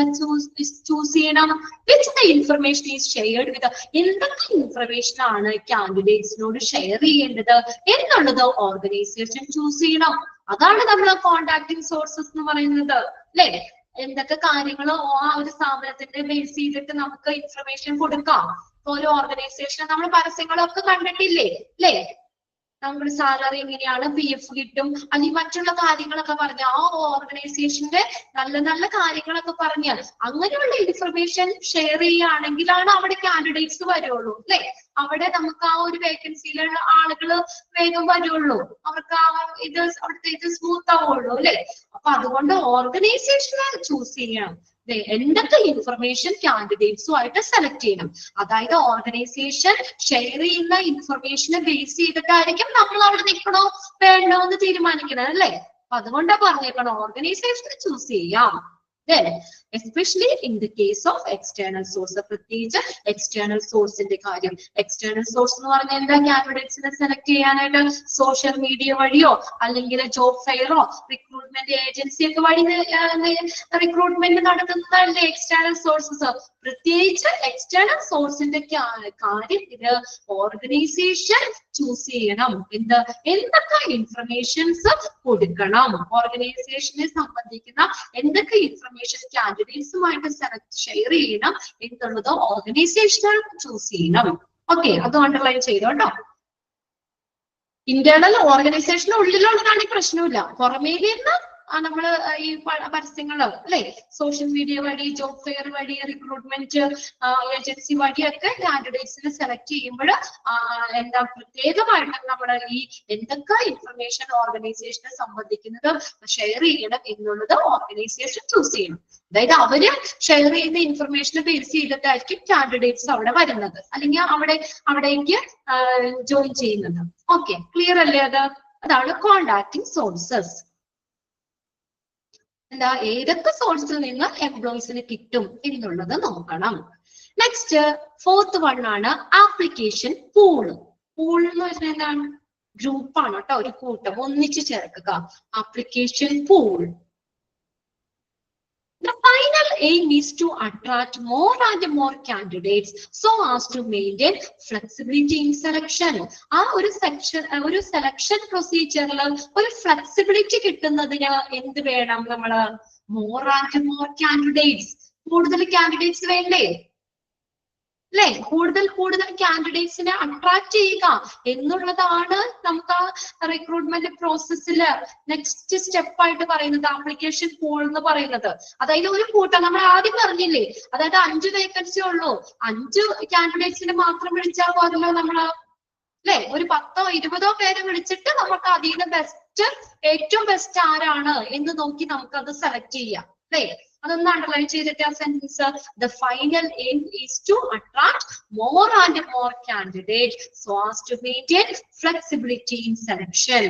ചൂസ് ചെയ്യണം, which the information is shared with, എന്തൊക്കെ information ആണ് കാൻഡിഡേറ്റ്സിനോട് share ചെയ്യേണ്ടത് എന്നുള്ളത് organisation choose ചെയ്യണം. അതാണ് നമ്മൾ കോണ്ടാക്ടിങ് സോഴ്സസ് എന്ന് പറയുന്നത് അല്ലെ. എന്തൊക്കെ കാര്യങ്ങളോ ആ ഒരു സ്ഥാപനത്തിന്റെ ബേസ് ചെയ്തിട്ട് നമുക്ക് ഇൻഫർമേഷൻ കൊടുക്കാം. ഓരോ ഓർഗനൈസേഷൻ നമ്മൾ പരസ്യങ്ങളൊക്കെ കണ്ടിട്ടില്ലേ അല്ലേ, നമ്മുടെ സാലറി എങ്ങനെയാണ്, PF കിട്ടും, അല്ലെങ്കിൽ മറ്റുള്ള കാര്യങ്ങളൊക്കെ പറഞ്ഞ ആ ഓർഗനൈസേഷന്റെ നല്ല നല്ല കാര്യങ്ങളൊക്കെ പറഞ്ഞ് അങ്ങനെയുള്ള ഇൻഫർമേഷൻ ഷെയർ ചെയ്യുകയാണെങ്കിലാണ് അവിടെ കാൻഡിഡേറ്റ്സ് വരുള്ളൂ അല്ലെ. അവിടെ നമുക്ക് ആ ഒരു വേക്കൻസിയിലുള്ള ആളുകൾ വേഗം വരുള്ളൂ, അവർക്ക് ആ അവിടുത്തെ ഇത് സ്മൂത്ത് ആവുള്ളൂ അല്ലെ. അപ്പൊ അതുകൊണ്ട് ഓർഗനൈസേഷനെ ചൂസ് ചെയ്യണം. എന്തൊക്കെ ഇൻഫർമേഷൻ കാൻഡിഡേറ്റ്സുമായിട്ട് സെലക്ട് ചെയ്യണം. അതായത് ഓർഗനൈസേഷൻ ഷെയർ ചെയ്യുന്ന ഇൻഫർമേഷനെ ബേസ് ചെയ്തിട്ടായിരിക്കും നമ്മൾ അവിടെ നിൽക്കണോ വേണ്ടോ എന്ന് തീരുമാനിക്കണം അല്ലെ. അപ്പൊ അതുകൊണ്ടാ പറഞ്ഞേക്കണം ഓർഗനൈസേഷനെ ചൂസ് ചെയ്യാം. Then, especially in the case of external source, പ്രത്യേകിച്ച് external source ന്റെ കാര്യം. external source എന്ന് പറഞ്ഞാൽ എന്താ, കാൻഡിഡേറ്റ്സിനെ സെലക്ട് ചെയ്യാനായിട്ട് സോഷ്യൽ മീഡിയ വഴിയോ അല്ലെങ്കിൽ ജോബ് ഫെയറോ റിക്രൂട്ട്മെന്റ് ഏജൻസി ഒക്കെ വഴി റിക്രൂട്ട്മെന്റ് നടത്തുന്നതല്ലേ എക്സ്റ്റേണൽ സോഴ്സസ്. പ്രത്യേകിച്ച് എക്സ്റ്റേണൽ സോഴ്സിന്റെ കാര്യത്തിന് ഓർഗനൈസേഷൻ ചൂസ് ചെയ്യണം. എന്തൊക്കെ ഇൻഫർമേഷൻസ് കൊടുക്കണം, ഓർഗനൈസേഷനെ സംബന്ധിക്കുന്ന എന്തൊക്കെ ഇൻഫർമേഷൻ കാൻഡിഡേറ്റ്സുമായിട്ട് ഷെയർ ചെയ്യണം എന്നുള്ളത് ഓർഗനൈസേഷൻ ചൂസ് ചെയ്യണം. ഓക്കെ, അത് അണ്ടർലൈൻ ചെയ്തോട്ടോ. ഇന്റേണൽ ഓർഗനൈസേഷന് ഉള്ളിലുള്ളതാണെങ്കിൽ പ്രശ്നമില്ല, പുറമേ നിന്ന് നമ്മള് ഈ പരസ്യങ്ങള് അല്ലെ സോഷ്യൽ മീഡിയ വഴി ജോബ് ഫെയർ വഴി റിക്രൂട്ട്മെന്റ് ഏജൻസി വഴിയൊക്കെ കാൻഡിഡേറ്റ്സിനെ സെലക്ട് ചെയ്യുമ്പോൾ എന്താ പ്രത്യേകമായിട്ട് നമ്മൾ ഈ എന്തൊക്കെ ഇൻഫർമേഷൻ ഓർഗനൈസേഷനെ സംബന്ധിക്കുന്നത് ഷെയർ ചെയ്യണം എന്നുള്ളത് ഓർഗനൈസേഷൻ ചൂസ് ചെയ്യണം. അതായത് അവര് ഷെയർ ചെയ്യുന്ന ഇൻഫർമേഷനെ ബേസ് ചെയ്തിട്ടായിരിക്കും കാൻഡിഡേറ്റ്സ് അവിടെ വരുന്നത് അല്ലെങ്കിൽ അവിടേക്ക് ജോയിൻ ചെയ്യുന്നത്. ഓക്കെ, ക്ലിയർ അല്ലേ? അതാണ് കോണ്ടാക്ടിങ് സോഴ്സസ്. എന്താ, ഏതൊക്കെ സോഴ്സിൽ നിന്ന് എംപ്ലോയീസിന് കിട്ടും എന്നുള്ളത് നോക്കണം. നെക്സ്റ്റ് ഫോർത്ത് വൺ ആണ് ആപ്ലിക്കേഷൻ പൂള്. പൂൾ എന്ന് വെച്ചാൽ എന്താണ്, ഗ്രൂപ്പാണ് കേട്ടോ, ഒരു കൂട്ടം ഒന്നിച്ച് ചേർക്കുക. Application pool. The final aim is to attract more and more candidates so as to maintain flexibility in selection. ആ ഒരു സെലക്ഷൻ പ്രൊസീജിയറിൽ ഒരു ഫ്ലെക്സിബിലിറ്റി കിട്ടുന്നതിന് എന്ത് വേണം, നമ്മള് more and more candidates, കൂടുതൽ കാൻഡിഡേറ്റ്സ് വേണ്ടേ അല്ലെ. കൂടുതൽ കാൻഡിഡേറ്റ്സിനെ അട്രാക്ട് ചെയ്യുക എന്നുള്ളതാണ് നമുക്ക് ആ റിക്രൂട്ട്മെന്റ് പ്രോസസ്സില് നെക്സ്റ്റ് സ്റ്റെപ്പ് ആയിട്ട് പറയുന്നത് ആപ്ലിക്കേഷൻ പൂൾ എന്ന് പറയുന്നത്. അതായത് ഒരു കൂട്ടം നമ്മൾ ആദ്യം പറഞ്ഞില്ലേ, അതായത് 5 വേക്കൻസി ഉള്ളൂ, 5 കാൻഡിഡേറ്റ്സിനെ മാത്രം വിളിച്ചാൽ പോരല്ലോ നമ്മള് അല്ലെ. ഒരു 10ഓ 20ഓ പേരെ വിളിച്ചിട്ട് നമുക്ക് അതിൽ നിന്ന് ഏറ്റവും ബെസ്റ്റ് ആരാണ് എന്ന് നോക്കി നമുക്ക് അത് സെലക്ട് ചെയ്യാം അല്ലെ. അതൊന്ന് അണ്ടർലൈൻ ചെയ്തിട്ട് ആ sentence, the final aim is to attract more and more candidates so as to maintain flexibility in selection.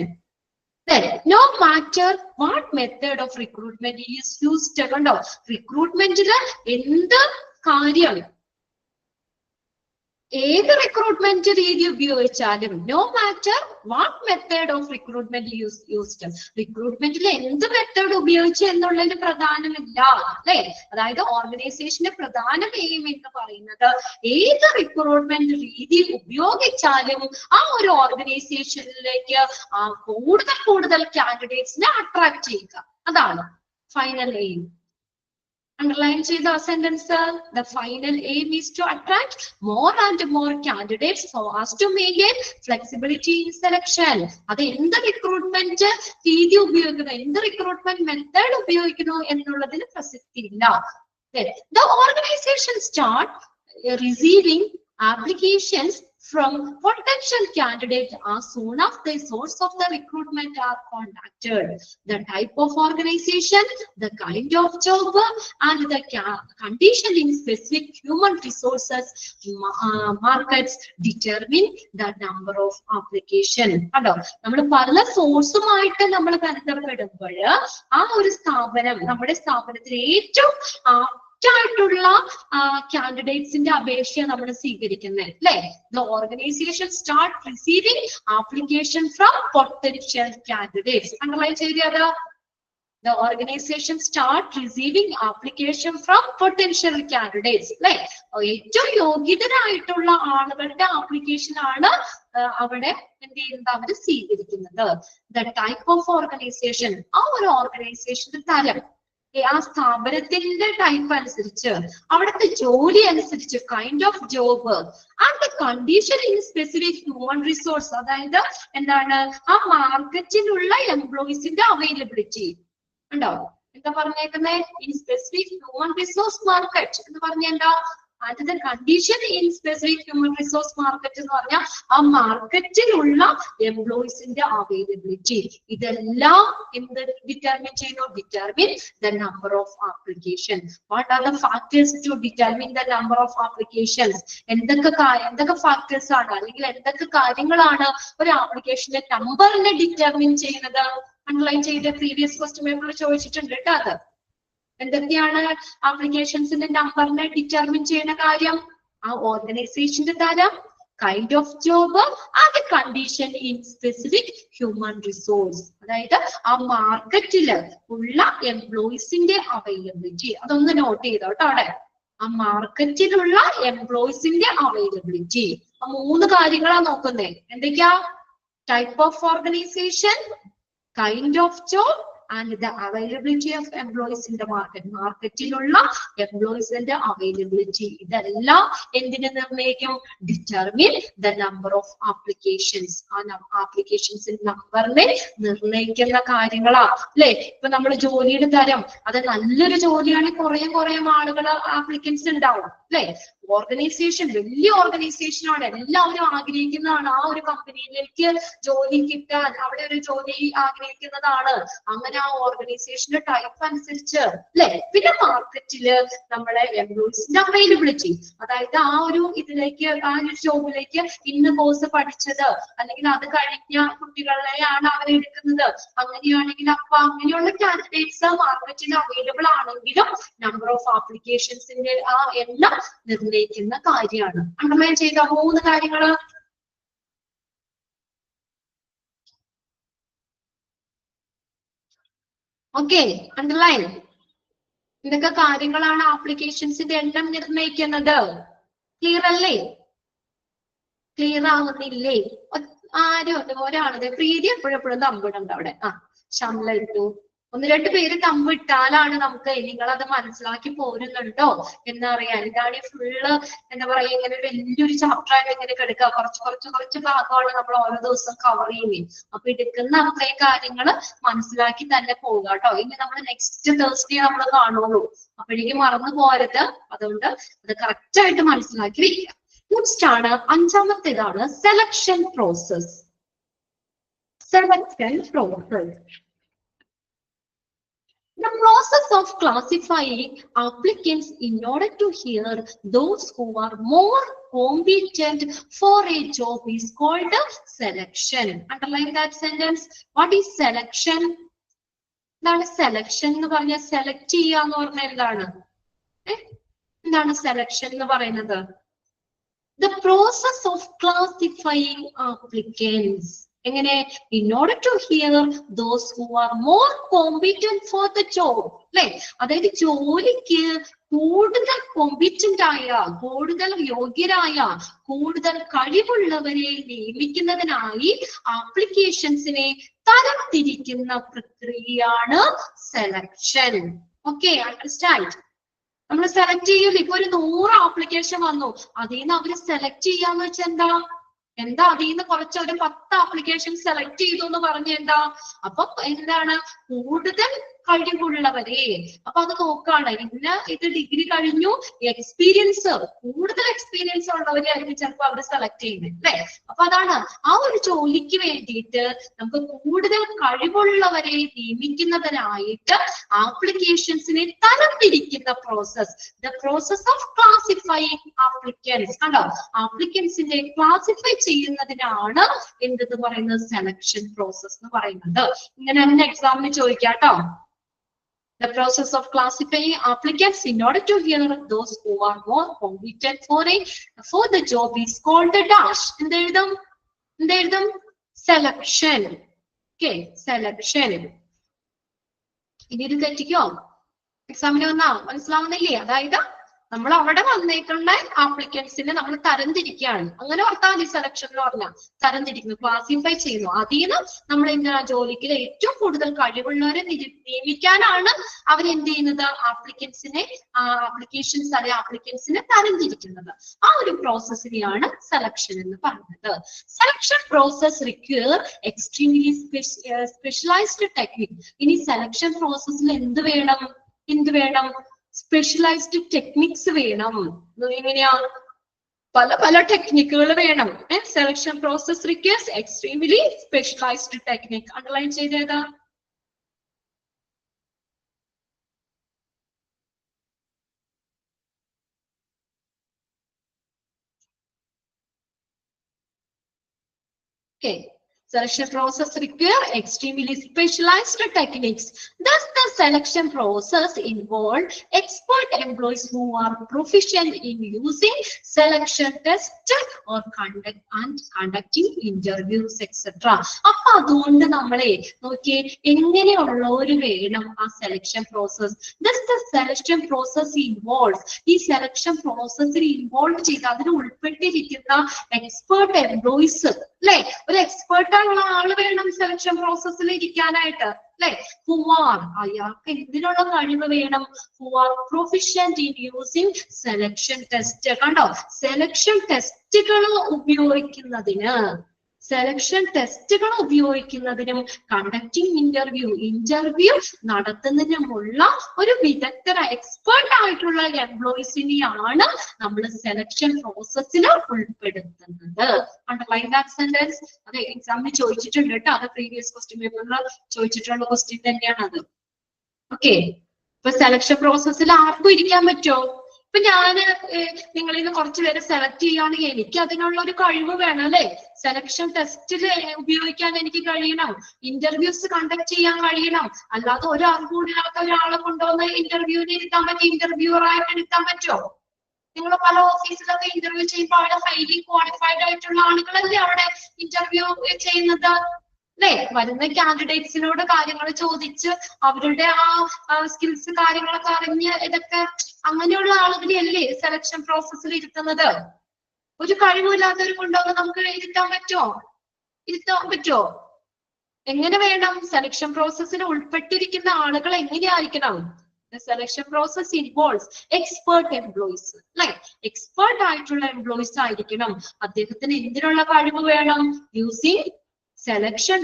Then, no matter what method of recruitment is used, കണ്ടോ റിക്രൂട്ട്മെന്റില് എന്ത് കാര്യം ഏത് റിക്രൂട്ട്മെന്റ് രീതി ഉപയോഗിച്ചാലും no matter what method of recruitment used റിക്രൂട്ട്മെന്റിൽ എന്ത് method ഉപയോഗിച്ചു എന്നുള്ളതിന് പ്രധാനമില്ല അല്ലെ. അതായത് ഓർഗനൈസേഷന്റെ പ്രധാന എയിം എന്ന് പറയുന്നത് ഏത് റിക്രൂട്ട്മെന്റ് രീതി ഉപയോഗിച്ചാലും ആ ഒരു ഓർഗനൈസേഷനിലേക്ക് കൂടുതൽ കാൻഡിഡേറ്റ്സിനെ അട്രാക്ട് ചെയ്യുക. അതാണ് ഫൈനൽ എയിം. Underline ചെയ്ത sentence. The final aim is to attract more and more candidates so as to maintain flexibility in selection. അത് എന്ത് റിക്രൂട്ട്മെന്റ് രീതി ഉപയോഗിക്കുന്നു, എന്ത് റിക്രൂട്ട്മെന്റ് മെത്തേഡ് ഉപയോഗിക്കുന്നു എന്നുള്ളതിന് പ്രസക്തിയില്ല. The organization start receiving applications from potential candidates as soon as the source of the recruitment are contacted. The type of organization, the kind of job, and the condition in specific human resources markets determine the number of application. അതോ നമ്മൾ പല സോഴ്സുമായിട്ട് നമ്മൾ ബന്ധപ്പെടുമ്പോൾ ആ ഒരു സ്ഥാപനം നമ്മുടെ സ്ഥാപനത്തിന് ഏറ്റവും ആയിട്ടുള്ള കാൻഡിഡേറ്റ്സിന്റെ അപേക്ഷ നമ്മൾ സ്വീകരിക്കുന്നത് അല്ലെ. The organization start receiving application from potential candidates. Underline ചെയ്തത്. The organization start receiving application from potential candidates. അല്ലെ. ഏറ്റവും യോഗ്യതരായിട്ടുള്ള ആളുകളുടെ ആപ്ലിക്കേഷൻ ആണ് അവിടെ എന്ത് ചെയ്യുന്നത്, അവർ സ്വീകരിക്കുന്നത്. The type of organization, ആ ഒരു ഓർഗനൈസേഷന്റെ തരം, ആ സ്ഥാപനത്തിന്റെ ടൈപ്പ് അനുസരിച്ച് അവിടുത്തെ ജോലി അനുസരിച്ച് kind of job and the condition in specific human resource, അതായത് എന്താണ് ആ മാർക്കറ്റിലുള്ള എംപ്ലോയീസിന്റെ അവൈലബിലിറ്റി ഉണ്ടോ. എന്താ പറഞ്ഞേക്കുന്നത്, in specific human resource market എന്ന് പറഞ്ഞാൽ എന്താ, and the condition in specific human resource market എന്ന് പറഞ്ഞാൽ ആ മാർക്കറ്റിലുള്ള എംപ്ലോയീസിന്റെ അവൈലബിലിറ്റി. ഇതെല്ലാം എന്ത് ഡിറ്റർമിൻ ചെയ്യുന്നു, determine the number of application. What are the factors to determine the number of applications? എന്തൊക്കെ ഫാക്ടേഴ്സ് ആണ് അല്ലെങ്കിൽ എന്തൊക്കെ കാര്യങ്ങളാണ് ഒരു ആപ്ലിക്കേഷന്റെ നമ്പറിനെ ഡിറ്റർമിൻ ചെയ്യുന്നത്? അണ്ടർലൈൻ ചെയ്ത പ്രീവിയസ് ക്വസ്റ്റ്യൻ പേപ്പറിൽ ചോദിച്ചിട്ടുണ്ട് കേട്ടോ. അത് എന്തൊക്കെയാണ് ആപ്ലിക്കേഷൻസിന്റെ നമ്പറിനെ ഡിറ്റർമിൻ ചെയ്യുന്ന കാര്യം? ആ ഓർഗനൈസേഷന്റെ തരം, kind of job, and condition in specific human resource, അതായത് ആ മാർക്കറ്റില് ഉള്ള എംപ്ലോയീസിന്റെ അവൈലബിലിറ്റി. അതൊന്ന് നോട്ട് ചെയ്തോട്ടോ അവിടെ. ആ മാർക്കറ്റിലുള്ള എംപ്ലോയീസിന്റെ അവൈലബിലിറ്റി. ആ 3 കാര്യങ്ങളാണ് നോക്കുന്നത്. എന്തൊക്കെയാ? Type of organisation, kind of job and the availability of employees in the market. മാർക്കറ്റിലുള്ള എംപ്ലോയീസിന്റെ അവൈലബിലിറ്റി. ഇതെല്ലാം എന്തിനെ നിർണ്ണയിക്കും? Determine the number of applications. ആ ആപ്ലിക്കേഷൻസിന്റെ നമ്പറിനെ നിർണ്ണയിക്കുന്ന കാര്യങ്ങളാ അല്ലെ. ഇപ്പൊ നമ്മൾ ജോലിയുടെ തരം, അത് നല്ലൊരു ജോലിയാണെങ്കിൽ കുറെ ആളുകൾ ആപ്ലിക്കൻസ് ഉണ്ടാവും അല്ലെ. ഓർഗനൈസേഷൻ വലിയ ഓർഗനൈസേഷൻ ആണ്, എല്ലാവരും ആഗ്രഹിക്കുന്നതാണ് ആ ഒരു കമ്പനിയിലേക്ക് ജോലി കിട്ടാൻ, അവിടെ ഒരു ജോലി ആഗ്രഹിക്കുന്നതാണ്. അങ്ങനെ ആ ഓർഗനൈസേഷന്റെ ടൈപ്പ് അനുസരിച്ച് അല്ലെ. പിന്നെ മാർക്കറ്റില് നമ്മുടെ എംപ്ലോയീസിന്റെ അവൈലബിലിറ്റി, അതായത് ആ ഒരു ഇതിലേക്ക് ആ ഒരു ജോബിലേക്ക് ഇന്ന് കോഴ്സ് പഠിച്ചത് അല്ലെങ്കിൽ അത് കഴിഞ്ഞ കുട്ടികളെയാണ് അവരെടുക്കുന്നത്. അങ്ങനെയാണെങ്കിൽ അപ്പൊ അങ്ങനെയുള്ള കാൻഡിഡേറ്റ്സ് മാർക്കറ്റിൽ അവൈലബിൾ ആണെങ്കിലും നമ്പർ ഓഫ് ആപ്ലിക്കേഷൻസിന്റെ ആ എണ്ണം നിർണ്ണയിക്കുന്ന കാര്യമാണ്. അണ്ടർലൈൻ ചെയ്ത 3 കാര്യങ്ങള്. Okay, underline. ഇതൊക്കെ കാര്യങ്ങളാണ് ആപ്ലിക്കേഷൻസിന്റെ എണ്ണം നിർണ്ണയിക്കുന്നത്. ക്ലിയർ അല്ലേ? ക്ലിയർ ആവുന്നില്ലേ? ഒരാളത് പ്രീതി എപ്പോഴെപ്പോഴും തമ്പിടുണ്ട് അവിടെ. ശമ്പളം ഇട്ടു. 1-2 പേര് തമ്മിട്ടാലാണ് നമുക്ക് നിങ്ങളത് മനസ്സിലാക്കി പോരുന്നുണ്ടോ എന്നറിയാൻ. ഇതാണ് ഫുള്ള് എന്താ പറയാ, ഇങ്ങനെ വലിയൊരു ചാപ്റ്റർ ആയിട്ട് ഇങ്ങനെ എടുക്കുക. കുറച്ച് ഭാഗമാണ് നമ്മൾ ഓരോ ദിവസം കവർ ചെയ്യുന്നത്. അപ്പൊ എടുക്കുന്ന അത്രയും കാര്യങ്ങൾ മനസ്സിലാക്കി തന്നെ പോവുക കേട്ടോ. ഇനി നമ്മൾ നെക്സ്റ്റ് തേഴ്സ്ഡേ നമ്മൾ കാണുള്ളൂ. അപ്പോഴേക്കും മറന്നു പോരുത്. അതുകൊണ്ട് അത് കറക്റ്റ് ആയിട്ട് മനസ്സിലാക്കി വെക്കുക. നെക്സ്റ്റ് ആണ് 5ാമത്തേതാണ് selection process. Selection process. The process of classifying applicants in order to hear those who are more competent for a job is called selection. Underline that sentence. What is selection? എന്താണ് selection എന്ന് പറഞ്ഞാൽ select ചെയ്യാന്ന് പറഞ്ഞാൽ എന്താണ്? എന്താണ് selection എന്ന് പറയുന്നത്? The process of classifying applicants. എങ്ങനെ? In order to hear those who are more competent for the job. അല്ലെ? അതായത് ജോലിക്ക് കൂടുതൽ കോമ്പിറ്റന്റ് ആയ, കൂടുതൽ യോഗ്യരായ, കൂടുതൽ കഴിവുള്ളവരെ നിയമിക്കുന്നതിനായി ആപ്ലിക്കേഷൻസിനെ തരംതിരിക്കുന്ന പ്രക്രിയയാണ് സെലക്ഷൻ. Okay, understand? നമ്മൾ സെലക്ട് ചെയ്യൂല. ഇപ്പൊ ഒരു 100 ആപ്ലിക്കേഷൻ വന്നു, അതിൽ നിന്ന് അവര് സെലക്ട് ചെയ്യാന്ന് വെച്ചാൽ എന്താ അതിൽ നിന്ന് കുറച്ച് ഒരു 10 ആപ്ലിക്കേഷൻ സെലക്ട് ചെയ്തു എന്ന് പറഞ്ഞ എന്താ? അപ്പൊ എന്താണ്? കൂടുതൽ കഴിവുള്ളവരെ. അപ്പൊ അത് നോക്കാണ്, ഇന്ന് ഇത് ഡിഗ്രി കഴിഞ്ഞു, എക്സ്പീരിയൻസ്, കൂടുതൽ എക്സ്പീരിയൻസ് ഉള്ളവരെ ആയിരിക്കും ചിലപ്പോൾ അവർ സെലക്ട് ചെയ്യുന്നത്, അല്ലെ? അപ്പൊ അതാണ് ആ ഒരു ജോലിക്ക് വേണ്ടിയിട്ട് നമുക്ക് കൂടുതൽ കഴിവുള്ളവരെ നിയമിക്കുന്നതിനായിട്ട് ആപ്ലിക്കേഷൻസിനെ തരംതിരിക്കുന്ന process, the process of classifying applicants. കണ്ടോ? ആപ്ലിക്കൻസിനെ ക്ലാസിഫൈ ചെയ്യുന്നതിനാണ് എന്തെന്ന് പറയുന്നത്? സെലക്ഷൻ പ്രോസസ് എന്ന് പറയുന്നത്. ഇങ്ങനെ തന്നെ എക്സാമിന് ചോദിക്കാട്ടോ. The process of classifying applicants in order to hear those who are more competent for the job is called the dash. എന്തെഴുതും? Selection. Okay, selection. ഇനി ഇത് തെറ്റിക്കോ? എക്സാമിന് വന്നാ മനസ്സിലാവുന്നില്ലേ? അതായത് നമ്മൾ അവിടെ വന്നേക്കുന്ന ആപ്ലിക്കൻസിനെ നമ്മൾ തരംതിരിക്കുകയാണ്. അങ്ങനെ ഓർത്താൽ മതി. സെലക്ഷൻ എന്ന് പറഞ്ഞാൽ തരംതിരിക്കുന്നു, ക്ലാസിഫൈ ചെയ്യുന്നു. അതിൽ നിന്ന് നമ്മൾ എന്തിനാ ജോലിക്ക് ഏറ്റവും കൂടുതൽ കഴിവുള്ളവരെ നിയമിക്കാനാണ് അവരെന്ത് ചെയ്യുന്നത്? ആപ്ലിക്കേഷൻസ് അല്ലെ ആപ്ലിക്കൻസിനെ തരംതിരിക്കുന്നത്. ആ ഒരു പ്രോസസ്സിനെയാണ് സെലക്ഷൻ എന്ന് പറയുന്നത്. Selection process require extremely specialised technique. ഇനി സെലക്ഷൻ പ്രോസസ്സിൽ എന്ത് വേണം? സ്പെഷ്യലൈസ്ഡ് ടെക്നിക്സ് വേണം. എങ്ങനെയാ? പല ടെക്നിക്കുകൾ വേണം. Selection process requires extremely specialised technique. Underline ചെയ്തേതാ? Okay. Selection process require extremely specialized techniques. Thus, the selection process involves expert employees who are proficient in using selection tests or conducting interviews, etc. അപ്പൊ അതുകൊണ്ട് നമ്മളെ നോക്കിയേ എങ്ങനെയുള്ളവര് വേണം ആ selection process. Thus, the selection process involves, ഈ selection പ്രോസസ്സിൽ involve ചെയ്ത് അതിന് ഉൾപ്പെട്ടിരിക്കുന്ന എക്സ്പേർട്ട് എംപ്ലോയീസ്, അല്ലെ? ഒരു എക്സ്പേർട്ട് ആയുള്ള ആള് വേണം സെലക്ഷൻ പ്രോസസ്സിൽ ഇരിക്കാനായിട്ട്, അല്ലെ? Who are, അയാൾക്ക് എന്തിനുള്ള കഴിവ് വേണം? Who are proficient in using selection test. കണ്ടോ? സെലക്ഷൻ ടെസ്റ്റുകൾ ഉപയോഗിക്കുന്നതിനും കണ്ടക്ടിങ് ഇന്റർവ്യൂ നടത്തുന്നതിനുമുള്ള ഒരു വിദഗ്ധ എക്സ്പേർട്ട് ആയിട്ടുള്ള എംപ്ലോയീസിനെയാണ് നമ്മൾ സെലക്ഷൻ പ്രോസസ്സിൽ ഉൾപ്പെടുത്തുന്നത്. Underline that sentence. അത് എക്സാമിന് ചോദിച്ചിട്ടുണ്ട് കേട്ടോ. അത് പ്രീവിയസ് ക്വസ്റ്റ്യൻ പേപ്പറിൽ ചോദിച്ചിട്ടുള്ള ക്വസ്റ്റ്യൻ തന്നെയാണ് അത്. ഓക്കെ, ഇപ്പൊ സെലക്ഷൻ പ്രോസസ്സിൽ ആർക്കും ഇരിക്കാൻ പറ്റുമോ? ഇപ്പൊ ഞാന് നിങ്ങളിൽ നിന്ന് കുറച്ചുപേരെ സെലക്ട് ചെയ്യുകയാണെങ്കിൽ എനിക്ക് അതിനുള്ള ഒരു കഴിവ് വേണം, അല്ലെ? സെലക്ഷൻ ടെസ്റ്റിൽ ഉപയോഗിക്കാൻ എനിക്ക് കഴിയണം, ഇന്റർവ്യൂസ് കണ്ടക്ട് ചെയ്യാൻ കഴിയണം. അല്ലാതെ ഒരാൾക്കൂടില്ലാത്ത ഒരാളെ കൊണ്ടുവന്ന് ഇന്റർവ്യൂവിന് ഇരുത്താൻ പറ്റും, ഇന്റർവ്യൂവർ ആയിട്ട് എടുക്കാൻ പറ്റുമോ? നിങ്ങൾ പല ഓഫീസിലൊക്കെ ഇന്റർവ്യൂ ചെയ്യുമ്പോൾ അവിടെ ഹൈലി ക്വാളിഫൈഡ് ആയിട്ടുള്ള ആളുകളല്ലേ അവിടെ ഇന്റർവ്യൂ ചെയ്യുന്നത്, അല്ലെ? വരുന്ന കാൻഡിഡേറ്റ്സിനോട് കാര്യങ്ങൾ ചോദിച്ച് അവരുടെ ആ സ്കിൽസ് കാര്യങ്ങളൊക്കെ അറിഞ്ഞ് ഇതൊക്കെ അങ്ങനെയുള്ള ആളുകളെയല്ലേ സെലക്ഷൻ പ്രോസസ്സിൽ ഇരുത്തുന്നത്. ഒരു കഴിവില്ലാത്തവർ കൊണ്ടുവന്ന് നമുക്ക് ഇരുത്താൻ പറ്റുമോ? എങ്ങനെ വേണം? സെലക്ഷൻ പ്രോസസ്സിൽ ഉൾപ്പെട്ടിരിക്കുന്ന ആളുകൾ എങ്ങനെയായിരിക്കണം? The selection process involves expert employees, like expert ആയിട്ടുള്ള എംപ്ലോയീസ് ആയിരിക്കണം. അദ്ദേഹത്തിന് എന്തിനുള്ള കഴിവ് വേണം? യൂസിങ് സെലക്ഷൻ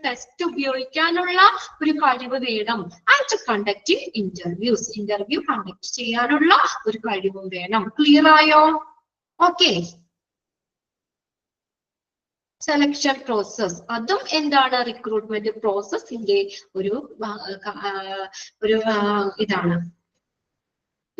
ടെസ്റ്റ് ഉപയോഗിക്കാനുള്ള ഒരു കഴിവ് വേണം. ആൻഡ് കണ്ടക്ടിങ് ഇന്റർവ്യൂ കണ്ടക്ട് ചെയ്യാനുള്ള ഒരു കഴിവും വേണം. ക്ലിയർ ആയോ? ഓക്കെ, സെലക്ഷൻ പ്രോസസ്, അതും എന്താണ് റിക്രൂട്ട്മെന്റ് പ്രോസസ്സിന്റെ ഒരു ഇതാണ്.